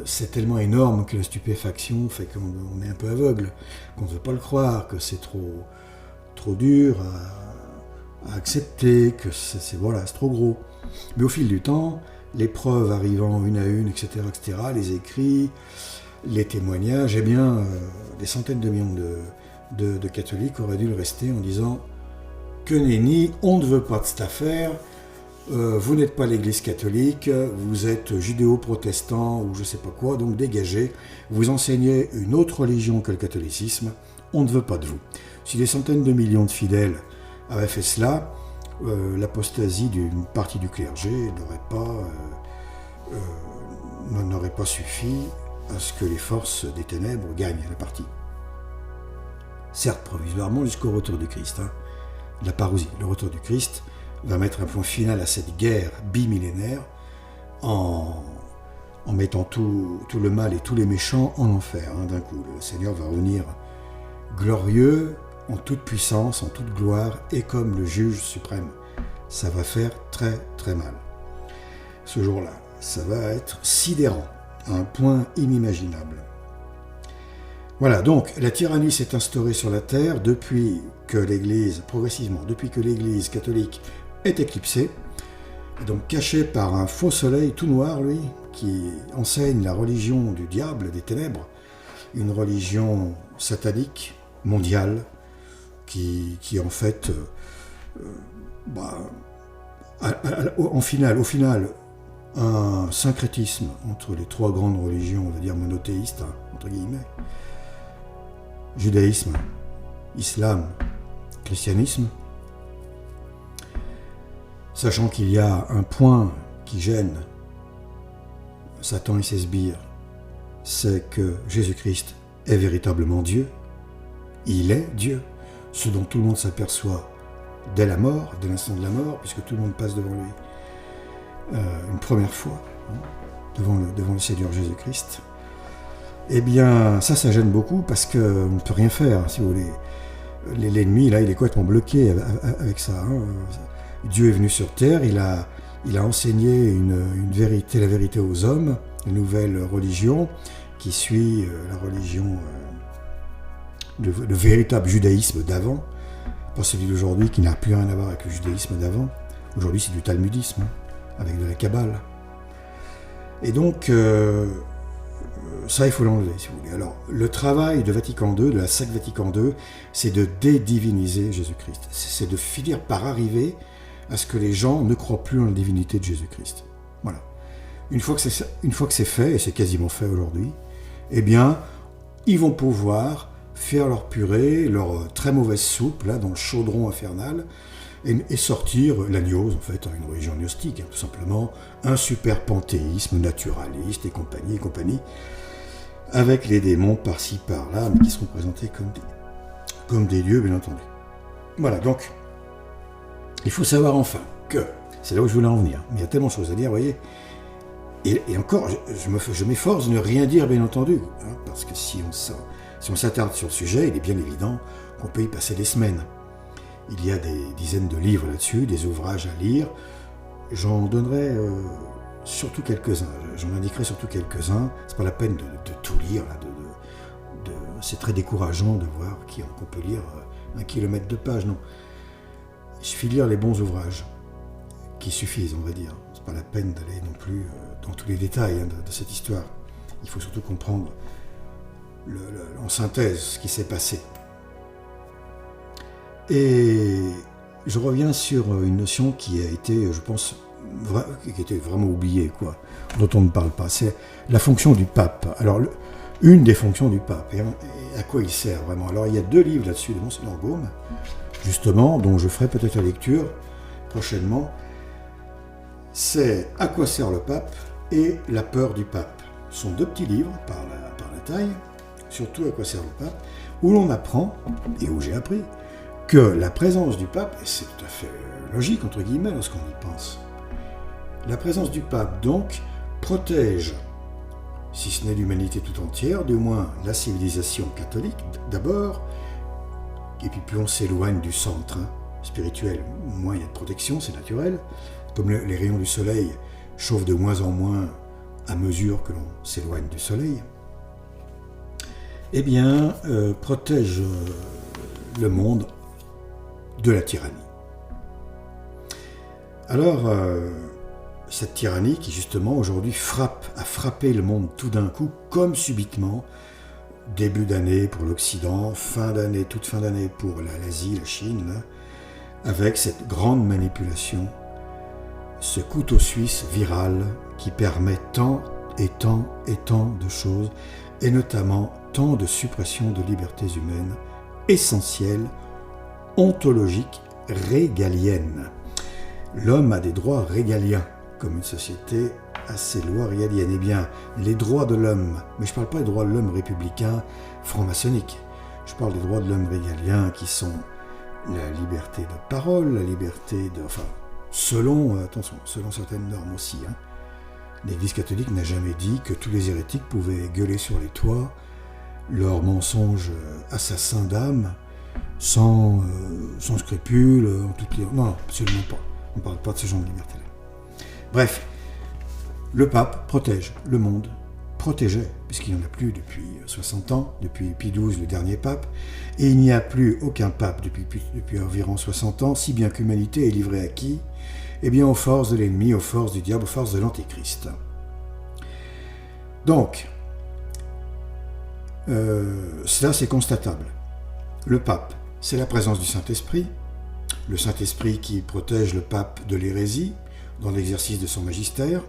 C'est tellement énorme que la stupéfaction fait qu'on est un peu aveugle, qu'on ne veut pas le croire, que c'est trop dur à accepter, que c'est trop gros. Mais au fil du temps, les preuves arrivant une à une, etc., les écrits, les témoignages, eh bien, des centaines de millions de catholiques auraient dû le rester en disant que nenni, on ne veut pas de cette affaire, vous n'êtes pas l'Église catholique, vous êtes judéo-protestant ou je ne sais pas quoi, donc dégagez, vous enseignez une autre religion que le catholicisme, on ne veut pas de vous. Si des centaines de millions de fidèles avaient fait cela, l'apostasie d'une partie du clergé n'aurait pas suffi à ce que les forces des ténèbres gagnent la partie. Certes, provisoirement, jusqu'au retour du Christ. La parousie, le retour du Christ, va mettre un point final à cette guerre bimillénaire en mettant tout le mal et tous les méchants en enfer d'un coup. Le Seigneur va revenir glorieux, en toute puissance, en toute gloire, et comme le juge suprême. Ça va faire très très mal. Ce jour-là, ça va être sidérant, à un point inimaginable. Voilà, donc la tyrannie s'est instaurée sur la terre depuis que l'Église, progressivement, depuis que l'Église catholique est éclipsée, et donc cachée par un faux soleil tout noir, lui, qui enseigne la religion du diable, des ténèbres, une religion satanique, mondiale, qui en fait, au final, un syncrétisme entre les trois grandes religions, on va dire monothéistes, entre guillemets, judaïsme, islam, christianisme, sachant qu'il y a un point qui gêne Satan et ses sbires, c'est que Jésus-Christ est véritablement Dieu. Il est Dieu, ce dont tout le monde s'aperçoit dès la mort, dès l'instant de la mort, puisque tout le monde passe devant lui une première fois, devant le Seigneur Jésus-Christ. Eh bien, ça gêne beaucoup parce qu'on ne peut rien faire, si vous voulez. L'ennemi, là, il est complètement bloqué avec ça. Dieu est venu sur terre, il a enseigné une vérité, la vérité aux hommes, une nouvelle religion qui suit la religion, le véritable judaïsme d'avant, pas celui d'aujourd'hui qui n'a plus rien à voir avec le judaïsme d'avant. Aujourd'hui, c'est du talmudisme, avec de la kabbale. Et donc, ça, il faut l'enlever, si vous voulez. Alors, le travail de Vatican II, de la secte Vatican II, c'est de dédiviniser Jésus-Christ. C'est de finir par arriver à ce que les gens ne croient plus en la divinité de Jésus-Christ. Voilà. Une fois que c'est fait, et c'est quasiment fait aujourd'hui, eh bien, ils vont pouvoir faire leur purée, leur très mauvaise soupe, là, dans le chaudron infernal, et sortir l'agneau, en fait, une religion gnostique, tout simplement, un super panthéisme naturaliste et compagnie, avec les démons par-ci, par-là, mais qui seront présentés comme des dieux, bien entendu. Voilà, donc, il faut savoir enfin que, c'est là où je voulais en venir, mais il y a tellement de choses à dire, vous voyez, et encore, je m'efforce de ne rien dire, bien entendu, parce que si on s'attarde sur le sujet, il est bien évident qu'on peut y passer des semaines. Il y a des dizaines de livres là-dessus, des ouvrages à lire. J'en donnerai surtout quelques-uns. J'en indiquerai surtout quelques-uns. C'est pas la peine de tout lire. Là, c'est très décourageant de voir qu'on peut lire 1 kilomètre de pages. Non. Il suffit de lire les bons ouvrages qui suffisent, on va dire. C'est pas la peine d'aller non plus dans tous les détails de cette histoire. Il faut surtout comprendre en synthèse ce qui s'est passé. Et je reviens sur une notion qui a été, je pense, qui était vraiment oubliée, dont on ne parle pas. C'est la fonction du pape. Alors, une des fonctions du pape, et à quoi il sert vraiment. Alors, il y a 2 livres là-dessus de Monseigneur Gaume, justement, dont je ferai peut-être la lecture prochainement. C'est « À quoi sert le pape ?» et « La peur du pape ». Ce sont 2 petits livres, par la taille, surtout « À quoi sert le pape », où l'on apprend, et où j'ai appris, que la présence du pape, et c'est tout à fait logique, entre guillemets, lorsqu'on y pense, la présence du pape, donc, protège, si ce n'est l'humanité tout entière, du moins la civilisation catholique, d'abord, et puis plus on s'éloigne du centre spirituel, moins il y a de protection, c'est naturel, comme les rayons du soleil chauffent de moins en moins à mesure que l'on s'éloigne du soleil, eh bien, protège le monde de la tyrannie. Alors, cette tyrannie qui justement aujourd'hui a frappé le monde tout d'un coup, comme subitement, début d'année pour l'Occident, fin d'année, toute fin d'année pour l'Asie, la Chine, là, avec cette grande manipulation, ce couteau suisse viral qui permet tant et tant et tant de choses, et notamment tant de suppression de libertés humaines essentielles, ontologiques, régaliennes. L'homme a des droits régaliens, comme une société a ses lois régaliennes. Eh bien, les droits de l'homme, mais je ne parle pas des droits de l'homme républicains franc-maçonniques, je parle des droits de l'homme régaliens qui sont la liberté de parole, la liberté de... Enfin, selon certaines normes aussi. L'Église catholique n'a jamais dit que tous les hérétiques pouvaient gueuler sur les toits leurs mensonges assassins d'âme sans scrupule, en toute... Non, absolument pas. On ne parle pas de ce genre de liberté-là. Bref, le pape protège le monde, protégeait, puisqu'il n'y en a plus depuis 60 ans, depuis Pie XII, le dernier pape, et il n'y a plus aucun pape depuis environ 60 ans, si bien que l'humanité est livrée à qui ? Eh bien aux forces de l'ennemi, aux forces du diable, aux forces de l'antéchrist. Donc, cela c'est constatable. Le pape, c'est la présence du Saint-Esprit, le Saint-Esprit qui protège le pape de l'hérésie dans l'exercice de son magistère.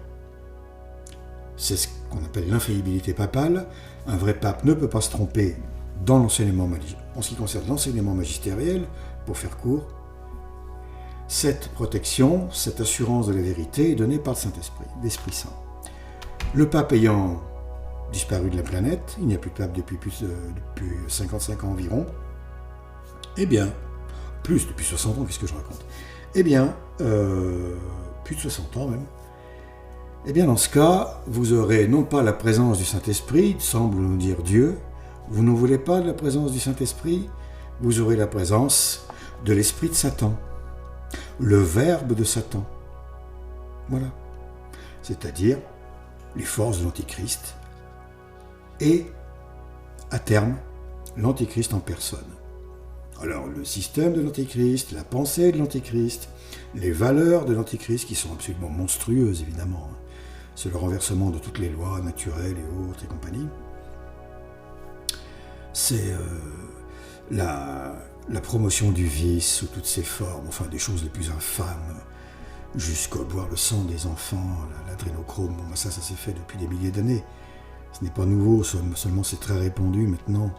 C'est ce qu'on appelle l'infaillibilité papale. Un vrai pape ne peut pas se tromper dans l'enseignement en ce qui concerne l'enseignement magistériel, pour faire court. Cette protection, cette assurance de la vérité est donnée par le Saint-Esprit, l'Esprit Saint. Le pape ayant disparu de la planète, il n'y a plus de pape depuis 55 ans environ, eh bien, plus depuis 60 ans, qu'est-ce que je raconte ? Eh bien, plus de 60 ans même, eh bien dans ce cas, vous aurez non pas la présence du Saint-Esprit, semble nous dire Dieu, vous ne voulez pas de la présence du Saint-Esprit, vous aurez la présence de l'esprit de Satan, le verbe de Satan. Voilà. C'est-à-dire les forces de l'Antichrist et, à terme, l'Antichrist en personne. Alors, le système de l'Antichrist, la pensée de l'Antichrist, les valeurs de l'Antichrist qui sont absolument monstrueuses, évidemment. C'est le renversement de toutes les lois naturelles et autres et compagnie. C'est la promotion du vice sous toutes ses formes, enfin des choses les plus infâmes, jusqu'à boire le sang des enfants, l'adrénochrome. Bon, ça s'est fait depuis des milliers d'années. Ce n'est pas nouveau, seulement c'est très répandu maintenant,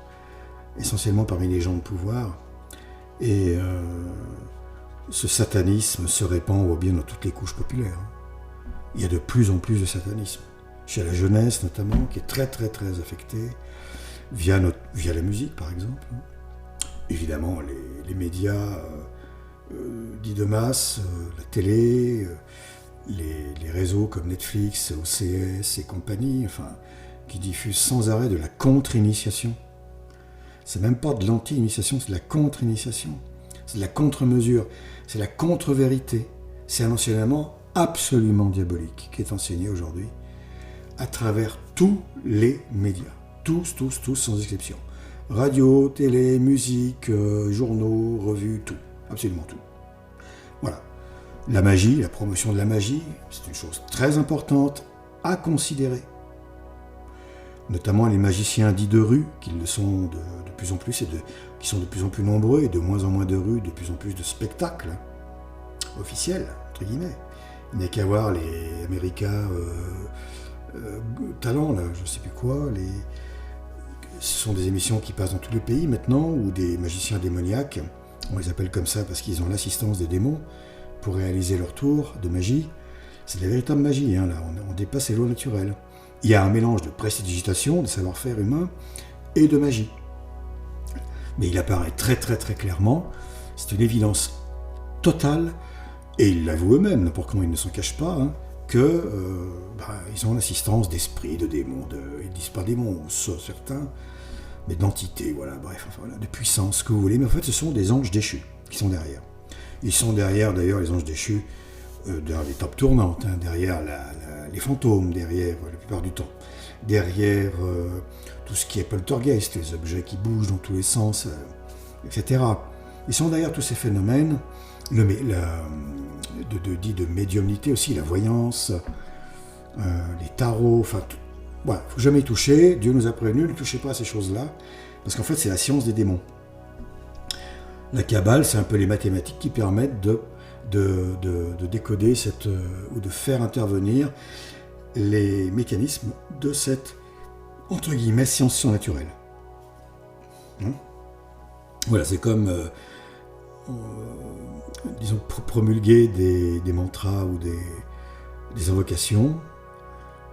essentiellement parmi les gens de pouvoir. Et ce satanisme se répand bien dans toutes les couches populaires. Il y a de plus en plus de satanisme, chez la jeunesse notamment, qui est très très très affectée, via la musique par exemple. Évidemment, les médias dits de masse, la télé, les réseaux comme Netflix, OCS et compagnie, enfin, qui diffusent sans arrêt de la contre-initiation. C'est même pas de l'anti-initiation, c'est de la contre-initiation. C'est de la contre-mesure, c'est la contre-vérité. C'est un enseignement absolument diabolique qui est enseigné aujourd'hui à travers tous les médias. Tous, sans exception. Radio, télé, musique, journaux, revues, tout. Absolument tout. Voilà. La magie, la promotion de la magie, c'est une chose très importante à considérer. Notamment les magiciens dits de rue, qui le sont de plus en plus, qui sont de plus en plus nombreux, et de moins en moins de rues, de plus en plus de spectacles officiels, entre guillemets. Il n'y a qu'à voir les Américains talents, là, je ne sais plus quoi, ce sont des émissions qui passent dans tous les pays maintenant, où des magiciens démoniaques, on les appelle comme ça parce qu'ils ont l'assistance des démons pour réaliser leur tour de magie. C'est de la véritable magie, là, on dépasse les lois naturelles. Il y a un mélange de prestidigitation, de savoir-faire humain et de magie. Mais il apparaît très très très clairement, c'est une évidence totale, et ils l'avouent eux-mêmes, n'importe comment ils ne s'en cachent pas, ils ont l'assistance d'esprits, de démons, ils ne disent pas démons, certains, mais d'entités, voilà, bref, de puissance, ce que vous voulez, mais en fait ce sont des anges déchus qui sont derrière. Ils sont derrière d'ailleurs les anges déchus, derrière les tables tournantes, derrière les fantômes, derrière la plupart du temps, derrière tout ce qui est poltergeist, les objets qui bougent dans tous les sens, etc. Ils sont derrière tous ces phénomènes, de médiumnité aussi, la voyance, les tarots, enfin Voilà, il ne faut jamais y toucher. Dieu nous a prévenus, ne touchez pas à ces choses-là, parce qu'en fait, c'est la science des démons. La Kabbale, c'est un peu les mathématiques qui permettent de décoder ou de faire intervenir les mécanismes de cette, entre guillemets, science surnaturelle. Voilà, c'est comme, disons, promulguer des mantras ou des invocations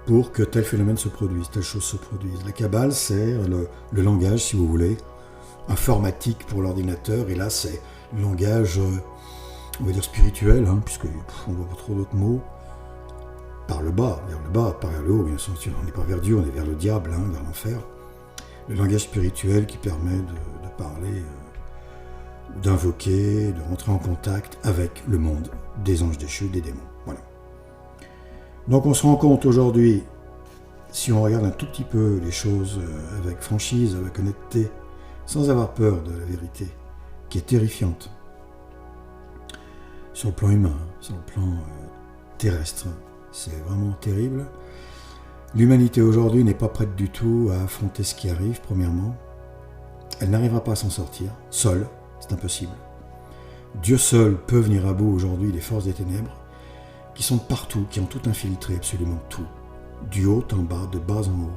pour que tel phénomène se produise, telle chose se produise. La Kabbale, c'est le langage, si vous voulez, informatique pour l'ordinateur, et là, c'est le langage, on va dire spirituel, puisqu'on ne voit pas trop d'autres mots, par le bas, pas vers le haut, bien sûr, on n'est pas vers Dieu, on est vers le diable, vers l'enfer. Le langage spirituel qui permet de parler, d'invoquer, de rentrer en contact avec le monde des anges déchus, des démons. Voilà. Donc on se rend compte aujourd'hui, si on regarde un tout petit peu les choses avec franchise, avec honnêteté, sans avoir peur de la vérité, qui est terrifiante, sur le plan humain, sur le plan terrestre, c'est vraiment terrible. L'humanité aujourd'hui n'est pas prête du tout à affronter ce qui arrive, premièrement. Elle n'arrivera pas à s'en sortir, seule, c'est impossible. Dieu seul peut venir à bout aujourd'hui des forces des ténèbres, qui sont partout, qui ont tout infiltré, absolument tout. Du haut en bas, de bas en haut,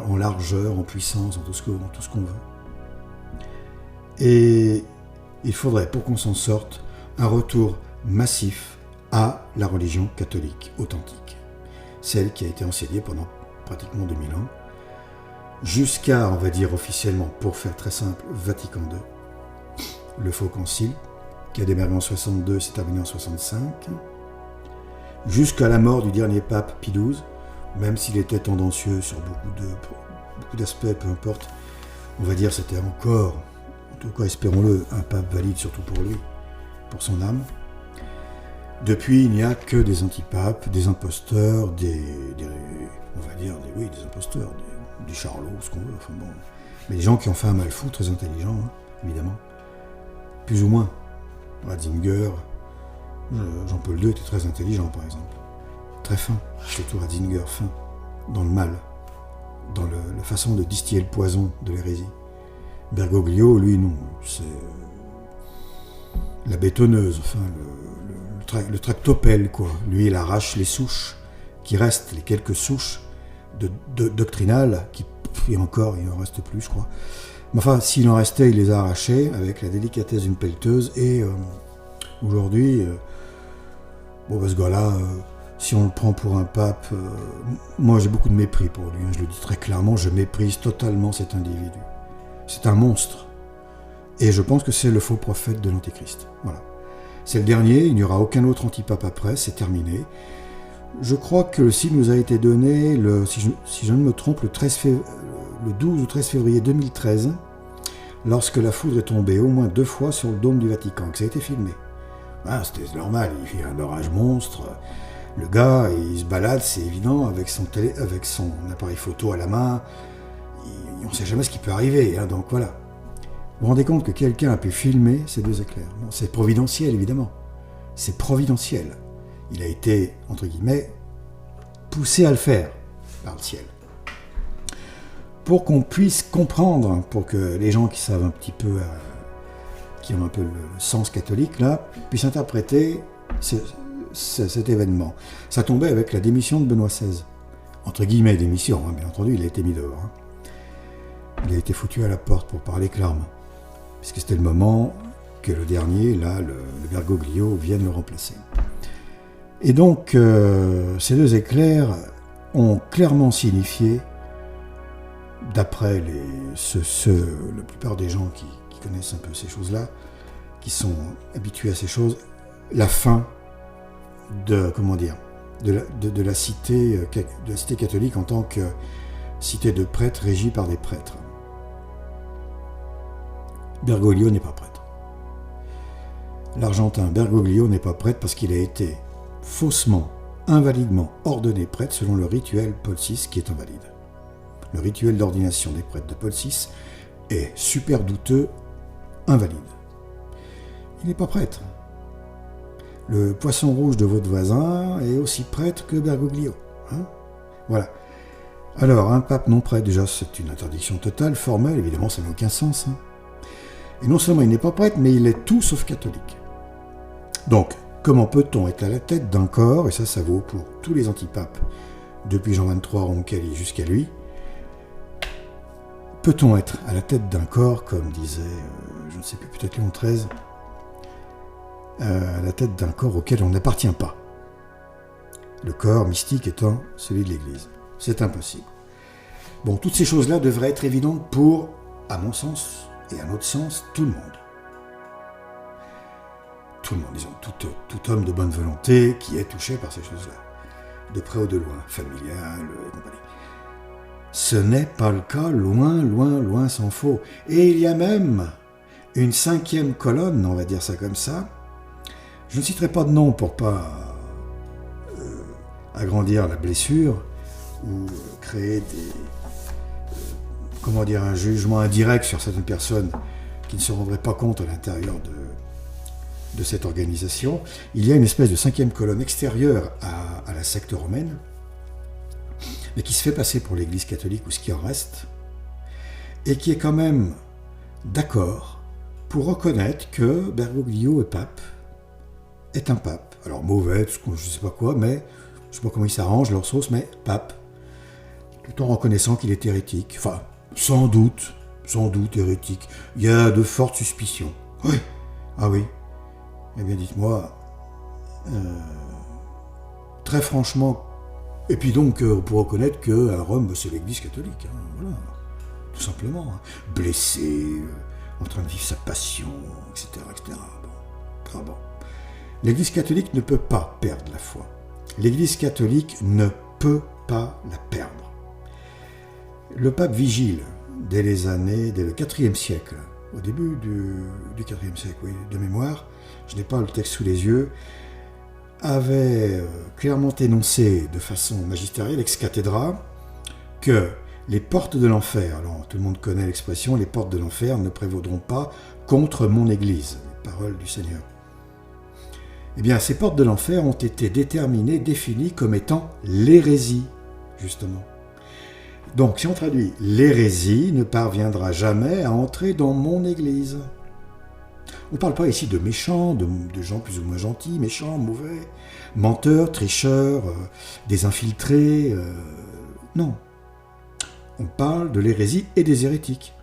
en largeur, en puissance, en tout ce qu'on veut. Et il faudrait, pour qu'on s'en sorte, un retour massif à la religion catholique authentique. Celle qui a été enseignée pendant pratiquement 2000 ans, jusqu'à, on va dire officiellement, pour faire très simple, Vatican II, le faux concile, qui a démarré en 62 et s'est terminé en 65, jusqu'à la mort du dernier pape Pie XII, même s'il était tendancieux sur beaucoup d'aspects, peu importe, on va dire c'était encore, en tout cas espérons-le, un pape valide surtout pour lui, pour son âme. Depuis, il n'y a que des antipapes, des imposteurs, des imposteurs, des charlots, ce qu'on veut, enfin bon. Mais des gens qui ont fait un mal fou, très intelligents, évidemment. Plus ou moins. Ratzinger, Jean-Paul II était très intelligent, par exemple. Très fin, surtout Ratzinger, fin, dans le mal, dans la façon de distiller le poison de l'hérésie. Bergoglio, lui, non, c'est la bétonneuse, enfin, le tractopelle, quoi. Lui, il arrache les souches qui restent, les quelques souches doctrinales, et encore, il n'en reste plus, je crois. Mais enfin, s'il en restait, il les a arrachées avec la délicatesse d'une pelleteuse, et aujourd'hui, ce gars-là, si on le prend pour un pape, moi j'ai beaucoup de mépris pour lui, je le dis très clairement, je méprise totalement cet individu. C'est un monstre. Et je pense que c'est le faux prophète de l'Antéchrist. Voilà. C'est le dernier, il n'y aura aucun autre antipape après, c'est terminé. Je crois que le signe nous a été donné, si je ne me trompe, le 12 ou 13 février 2013, lorsque la foudre est tombée au moins 2 fois sur le dôme du Vatican, que ça a été filmé. C'était normal, il fait un orage monstre, le gars, il se balade, c'est évident, avec son appareil photo à la main, on ne sait jamais ce qui peut arriver, donc voilà. Vous vous rendez compte que quelqu'un a pu filmer ces 2 éclairs. Bon, c'est providentiel, évidemment. C'est providentiel. Il a été, entre guillemets, poussé à le faire par le ciel. Pour qu'on puisse comprendre, pour que les gens qui savent un petit peu, qui ont un peu le sens catholique, là, puissent interpréter cet événement. Ça tombait avec la démission de Benoît XVI. Entre guillemets, démission, bien entendu, il a été mis dehors. Il a été foutu à la porte, pour parler clairement. Puisque c'était le moment que le dernier, là, le Bergoglio, vienne le remplacer. Et donc, ces 2 éclairs ont clairement signifié, d'après la plupart des gens qui connaissent un peu ces choses-là, qui sont habitués à ces choses, la fin de la cité catholique en tant que cité de prêtres régie par des prêtres. Bergoglio n'est pas prêtre. L'Argentin Bergoglio n'est pas prêtre parce qu'il a été faussement, invalidement ordonné prêtre selon le rituel Paul VI qui est invalide. Le rituel d'ordination des prêtres de Paul VI est super douteux, invalide. Il n'est pas prêtre. Le poisson rouge de votre voisin est aussi prêtre que Bergoglio. Voilà. Alors, un pape non prêtre, déjà, c'est une interdiction totale, formelle, évidemment, ça n'a aucun sens. Hein. Et non seulement il n'est pas prêtre, mais il est tout sauf catholique. Donc, comment peut-on être à la tête d'un corps, et ça vaut pour tous les antipapes, depuis Jean XXIII, Roncalli jusqu'à lui, peut-on être à la tête d'un corps, comme disait, je ne sais plus, peut-être Léon XIII, à la tête d'un corps auquel on n'appartient pas. Le corps mystique étant celui de l'Église. C'est impossible. Bon, toutes ces choses-là devraient être évidentes pour, à mon sens, et à notre sens, tout le monde. Tout le monde, disons, tout homme de bonne volonté qui est touché par ces choses-là. De près ou de loin, familial, et compagnie. Ce n'est pas le cas, loin, loin, loin s'en faut. Et il y a même une 5e colonne, on va dire ça comme ça. Je ne citerai pas de nom pour pas agrandir la blessure ou créer un jugement indirect sur certaines personnes qui ne se rendraient pas compte à l'intérieur de cette organisation. Il y a une espèce de 5e colonne extérieure à la secte romaine, mais qui se fait passer pour l'Église catholique ou ce qui en reste, et qui est quand même d'accord pour reconnaître que Bergoglio est un pape. Alors mauvais, je ne sais pas quoi, mais je ne sais pas comment ils s'arrangent, leur sauce, mais pape, tout en reconnaissant qu'il est hérétique. Enfin, sans doute hérétique. Il y a de fortes suspicions. Oui. Ah oui. Eh bien, dites-moi, très franchement, et puis donc, on peut reconnaître qu'à Rome, c'est l'Église catholique. Hein, voilà. Tout simplement. Hein. Blessé, en train de vivre sa passion, etc. etc. Bon. Ah bon. L'Église catholique ne peut pas perdre la foi. L'Église catholique ne peut pas la perdre. Le pape Vigile, dès le IVe siècle, au début du IVe siècle, oui, de mémoire, je n'ai pas le texte sous les yeux, avait clairement énoncé de façon magistérielle, ex cathedra, que les portes de l'enfer, alors tout le monde connaît l'expression, les portes de l'enfer ne prévaudront pas contre mon Église, les paroles du Seigneur. Eh bien, ces portes de l'enfer ont été définies comme étant l'hérésie, justement. Donc, si on traduit, l'hérésie ne parviendra jamais à entrer dans mon Église. On ne parle pas ici de méchants, de gens plus ou moins gentils, méchants, mauvais, menteurs, tricheurs, des infiltrés. Non. On parle de l'hérésie et des hérétiques.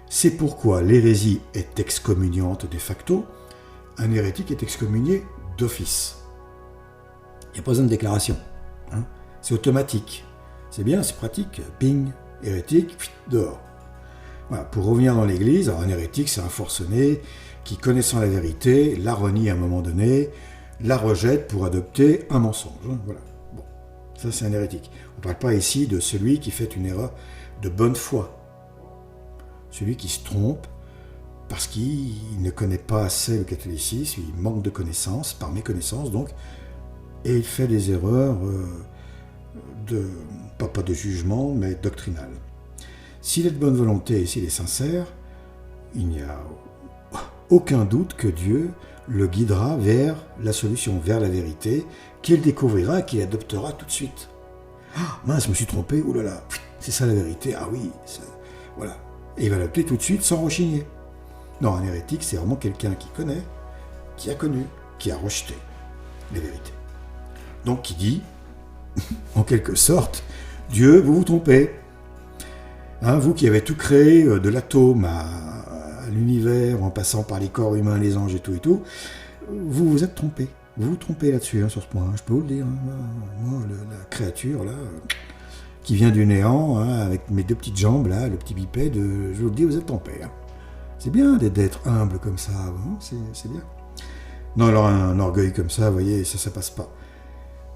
C'est pourquoi l'hérésie est excommuniante de facto. Un hérétique est excommunié d'office. Il n'y a pas besoin de déclaration. Hein. C'est automatique. C'est bien, c'est pratique. Ping, hérétique, dehors. Voilà, pour revenir dans l'Église, alors un hérétique, c'est un forcené qui, connaissant la vérité, la renie à un moment donné, la rejette pour adopter un mensonge. Voilà. Bon, ça c'est un hérétique. On ne parle pas ici de celui qui fait une erreur de bonne foi. Celui qui se trompe parce qu'il ne connaît pas assez le catholicisme, il manque de connaissances, par méconnaissance donc, et il fait des erreurs pas de jugement, mais doctrinales. S'il est de bonne volonté et s'il est sincère, il n'y a aucun doute que Dieu le guidera vers la solution, vers la vérité, qu'il découvrira et qu'il adoptera tout de suite. Ah, mince, je me suis trompé, oulala, c'est ça la vérité, ah oui, ça, voilà. Et il va l'adopter tout de suite sans rechigner. Non, un hérétique, c'est vraiment quelqu'un qui connaît, qui a connu, qui a rejeté les vérités. Donc qui dit, en quelque sorte, Dieu, vous vous trompez. Hein, vous qui avez tout créé, de l'atome à l'univers, en passant par les corps humains, les anges et tout, vous vous êtes trompé. Vous vous trompez là-dessus, hein, sur ce point, hein, je peux vous le dire. Hein. Moi, la créature, là, qui vient du néant, hein, avec mes deux petites jambes, là, le petit bipède, je vous le dis, vous êtes trompé. Hein. C'est bien d'être humble comme ça, hein, c'est bien. Non, alors un orgueil comme ça, vous voyez, ça passe pas.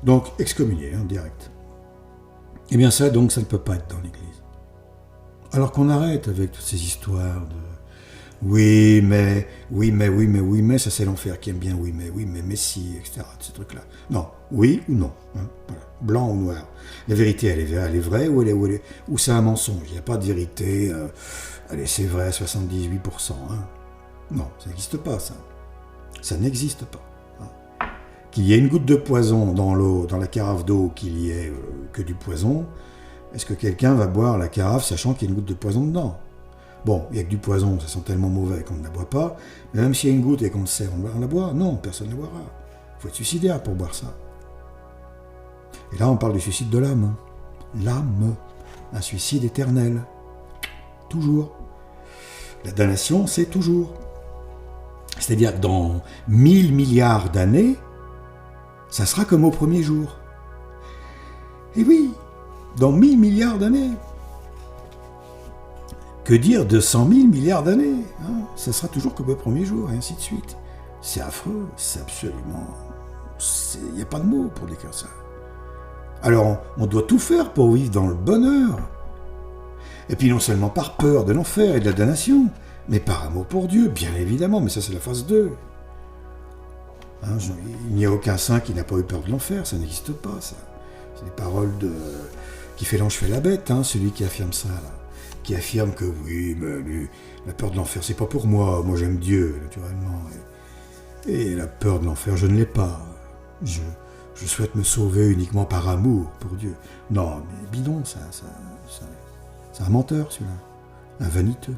Donc, excommunié, hein, direct. Eh bien ça, donc, ça ne peut pas être dans l'Église. Alors qu'on arrête avec toutes ces histoires de oui, mais, ça c'est l'enfer qui aime bien oui, mais si, etc. Ces trucs-là. Non, oui ou non. Hein, voilà. Blanc ou noir. La vérité, elle est vraie ou c'est un mensonge. Il n'y a pas de vérité, allez, c'est vrai à 78%. Hein. Non, ça n'existe pas, ça. Ça n'existe pas. Hein. Qu'il y ait une goutte de poison dans l'eau, dans la carafe d'eau, qu'il y ait que du poison, Est-ce que quelqu'un va boire la carafe sachant qu'il y a une goutte de poison dedans? Bon, il n'y a que du poison, ça sent tellement mauvais qu'on ne la boit pas, mais même s'il y a une goutte et qu'on le sait, on la boit? Non, personne ne la boira. Il faut être suicidaire pour boire ça. Et là, on parle du suicide de l'âme. L'âme, un suicide éternel. Toujours. La damnation, c'est toujours. C'est-à-dire que dans 1000 milliards d'années, ça sera comme au premier jour. Et oui, dans 1000 milliards d'années. Que dire de 100 000 milliards d'années, hein? Ça sera toujours comme au premier jour, et ainsi de suite. C'est affreux, c'est absolument... Il n'y a pas de mots pour décrire ça. Alors, on doit tout faire pour vivre dans le bonheur. Et puis non seulement par peur de l'enfer et de la damnation, mais par amour pour Dieu, bien évidemment, mais ça c'est la phase 2. Hein, il n'y a aucun saint qui n'a pas eu peur de l'enfer, ça n'existe pas, ça. C'est des paroles de... qui fait l'ange fait la bête, hein, celui qui affirme ça, là. Qui affirme que oui, mais la peur de l'enfer, c'est pas pour moi j'aime Dieu, naturellement. Et la peur de l'enfer, je ne l'ai pas. Je souhaite me sauver uniquement par amour pour Dieu. Non, mais bidon, c'est un menteur, celui-là. Un vaniteux.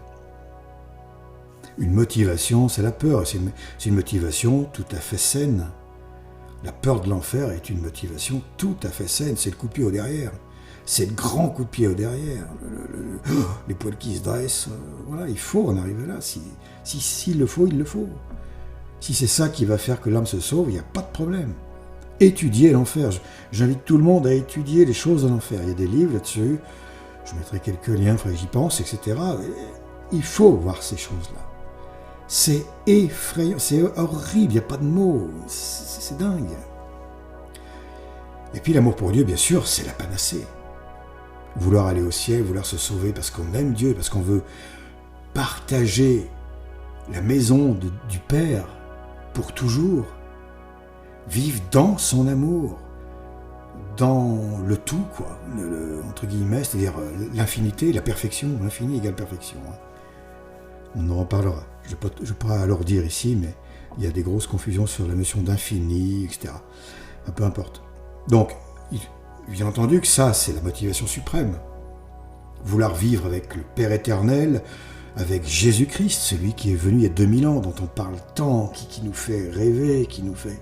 Une motivation, c'est la peur. C'est une motivation tout à fait saine. La peur de l'enfer est une motivation tout à fait saine. C'est le coup de pied au derrière. C'est le grand coup de pied au derrière. Les poils qui se dressent. Voilà, il faut en arriver là. S'il le faut, il le faut. Si c'est ça qui va faire que l'âme se sauve, il n'y a pas de problème. Étudier l'enfer. J'invite tout le monde à étudier les choses de l'enfer. Il y a des livres là-dessus. Je mettrai quelques liens, il faudrait que j'y pense, etc. Il faut voir ces choses-là. C'est effrayant, c'est horrible, il n'y a pas de mots. C'est dingue. Et puis l'amour pour Dieu, bien sûr, c'est la panacée. Vouloir aller au ciel, vouloir se sauver parce qu'on aime Dieu, parce qu'on veut partager la maison du Père pour toujours. Vivre dans son amour, dans le tout, quoi, entre guillemets, c'est-à-dire l'infinité, la perfection, l'infini égale perfection. Hein. On en reparlera. Je pourrais alors dire ici, mais il y a des grosses confusions sur la notion d'infini, etc. Peu importe. Donc, bien entendu que ça, c'est la motivation suprême. Vouloir vivre avec le Père éternel, avec Jésus-Christ, celui qui est venu il y a 2000 ans, dont on parle tant, qui nous fait rêver, qui nous fait...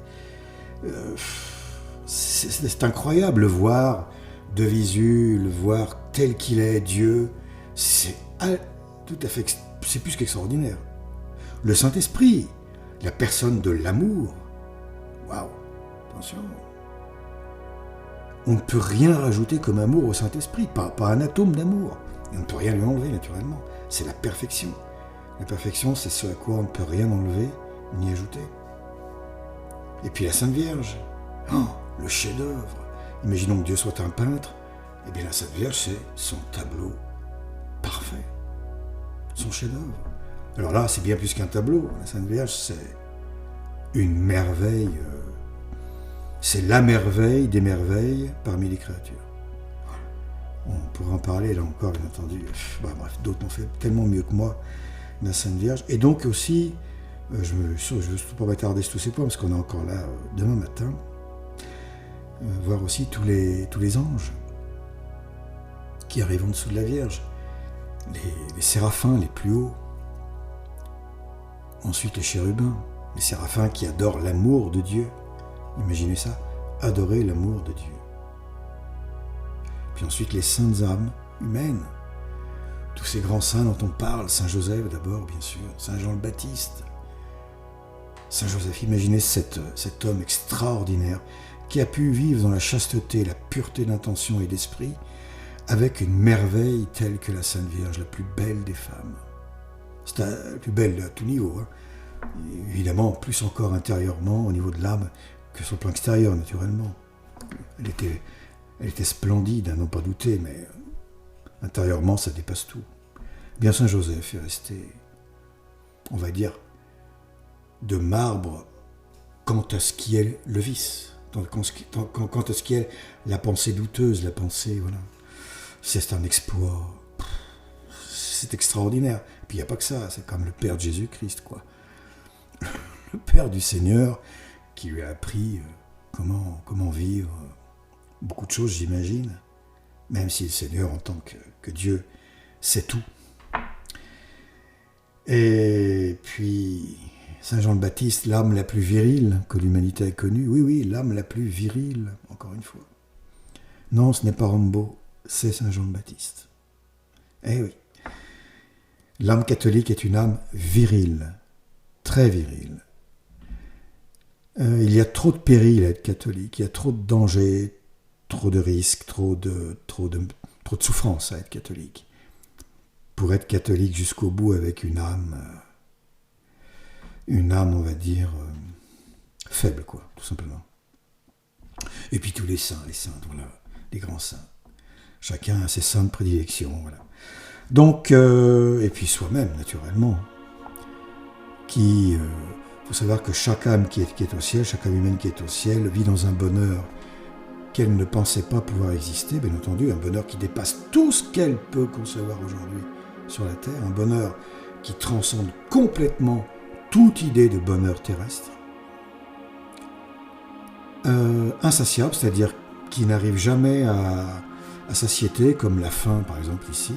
c'est incroyable, le voir de visu, le voir tel qu'il est, Dieu, c'est tout à fait... C'est plus qu'extraordinaire. Le Saint-Esprit, la personne de l'amour. Waouh, attention. On ne peut rien rajouter comme amour au Saint-Esprit, pas un atome d'amour. Et on ne peut rien lui enlever, naturellement. C'est la perfection. La perfection, c'est ce à quoi on ne peut rien enlever ni ajouter. Et puis la Sainte Vierge. Oh, le chef-d'œuvre. Imaginons que Dieu soit un peintre. Eh bien la Sainte Vierge, c'est son tableau parfait. Son chef-d'œuvre. Alors là, c'est bien plus qu'un tableau. La Sainte Vierge, c'est une merveille. C'est la merveille des merveilles parmi les créatures. On pourra en parler là encore, bien entendu. Bref, d'autres l'ont fait tellement mieux que moi, la Sainte Vierge. Et donc aussi, je ne veux surtout pas m'attarder sur tous ces points, parce qu'on est encore là demain matin, voir aussi tous les anges qui arrivent en dessous de la Vierge. Les séraphins les plus hauts. Ensuite les chérubins, les séraphins qui adorent l'amour de Dieu. Imaginez ça, adorer l'amour de Dieu. Puis ensuite les saintes âmes humaines. Tous ces grands saints dont on parle, Saint Joseph d'abord bien sûr, Saint Jean le Baptiste. Saint Joseph, imaginez cet homme extraordinaire qui a pu vivre dans la chasteté, la pureté d'intention et d'esprit, avec une merveille telle que la Sainte Vierge, la plus belle des femmes. C'est la plus belle à tout niveau. Hein. Évidemment, plus encore intérieurement, au niveau de l'âme, que sur le plan extérieur, naturellement. Elle était splendide, à n'en pas douter, mais intérieurement, ça dépasse tout. Bien Saint Joseph est resté, on va dire, de marbre quant à ce qui est le vice, quant à ce qui est la pensée douteuse, la pensée, voilà. C'est un exploit. C'est extraordinaire. Puis il n'y a pas que ça, c'est comme le Père de Jésus-Christ, quoi. Le Père du Seigneur qui lui a appris comment vivre. Beaucoup de choses, j'imagine. même si le Seigneur, en tant que Dieu, sait tout. Et puis, Saint Jean le Baptiste, l'âme la plus virile que l'humanité ait connue. Oui, l'âme la plus virile, encore une fois. Non, ce n'est pas Rambo, c'est Saint Jean le Baptiste. Eh oui. L'âme catholique est une âme virile, très virile. Il y a trop de périls à être catholique, il y a trop de dangers, trop de risques, trop de souffrances à être catholique. Pour être catholique jusqu'au bout avec une âme, on va dire, faible, quoi, tout simplement. Et puis tous les saints, voilà, les grands saints. Chacun a ses saints de prédilection, voilà. Donc, et puis soi-même, naturellement, faut savoir que chaque âme qui est au ciel, chaque âme humaine qui est au ciel, vit dans un bonheur qu'elle ne pensait pas pouvoir exister, bien entendu, un bonheur qui dépasse tout ce qu'elle peut concevoir aujourd'hui sur la Terre, un bonheur qui transcende complètement toute idée de bonheur terrestre, insatiable, c'est-à-dire qui n'arrive jamais à satiété, comme la faim par exemple ici,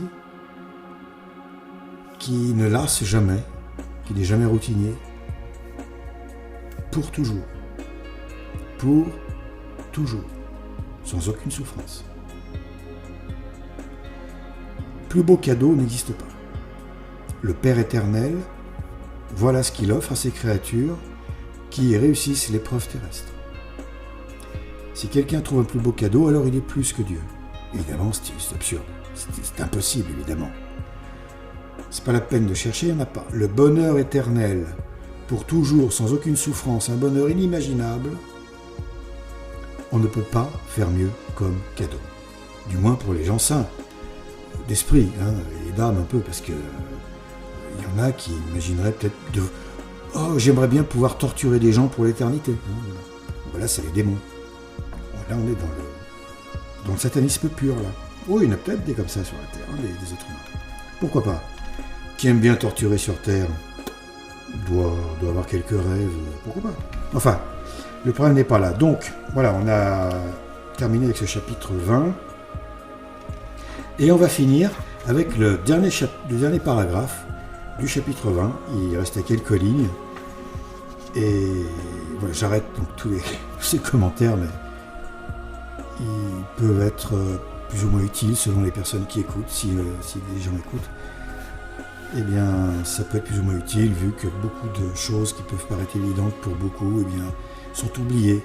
qui ne lasse jamais, qui n'est jamais routinier, pour toujours, sans aucune souffrance. Plus beau cadeau n'existe pas. Le Père éternel, voilà ce qu'il offre à ses créatures qui réussissent l'épreuve terrestre. Si quelqu'un trouve un plus beau cadeau, alors il est plus que Dieu. Évidemment, c'est absurde, c'est impossible, évidemment. C'est pas la peine de chercher, il n'y en a pas. Le bonheur éternel, pour toujours, sans aucune souffrance, un bonheur inimaginable, on ne peut pas faire mieux comme cadeau. Du moins pour les gens sains, d'esprit, et d'âme un peu, parce que il y en a qui imagineraient peut-être oh, j'aimerais bien pouvoir torturer des gens pour l'éternité. Voilà, c'est les démons. Là, on est dans le satanisme pur, là. Oh, il y en a peut-être des comme ça sur la Terre, des êtres humains. Pourquoi pas? Qui aime bien torturer sur Terre doit avoir quelques rêves, pourquoi pas? Enfin, le problème n'est pas là. Donc, voilà, on a terminé avec ce chapitre 20. Et on va finir avec le dernier paragraphe du chapitre 20. Il restait quelques lignes. Et voilà, j'arrête donc tous ces commentaires, mais ils peuvent être plus ou moins utiles selon les personnes qui écoutent, si les gens écoutent. Eh bien, ça peut être plus ou moins utile, vu que beaucoup de choses qui peuvent paraître évidentes pour beaucoup, eh bien, sont oubliées.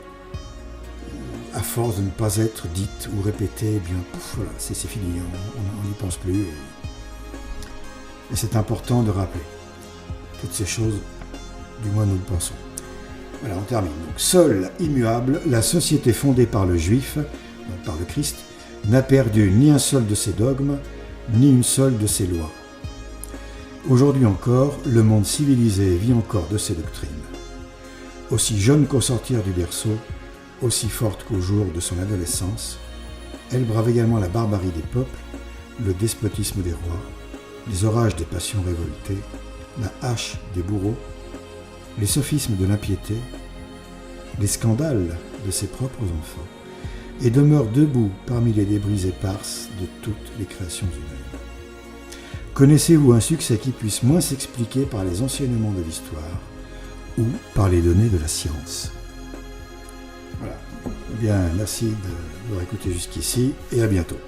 À force de ne pas être dites ou répétées, eh bien, pouf, voilà, c'est fini, on n'y pense plus. Et c'est important de rappeler toutes ces choses, du moins nous le pensons. Voilà, on termine. Donc, seule, immuable, la société fondée par le Juif, donc par le Christ, n'a perdu ni un seul de ses dogmes, ni une seule de ses lois. Aujourd'hui encore, le monde civilisé vit encore de ses doctrines. Aussi jeune qu'au sortir du berceau, aussi forte qu'au jour de son adolescence, elle brave également la barbarie des peuples, le despotisme des rois, les orages des passions révoltées, la hache des bourreaux, les sophismes de l'impiété, les scandales de ses propres enfants, et demeure debout parmi les débris éparses de toutes les créations humaines. Connaissez-vous un succès qui puisse moins s'expliquer par les enseignements de l'histoire ou par les données de la science? Voilà. Eh bien, merci d'avoir écouté jusqu'ici et à bientôt.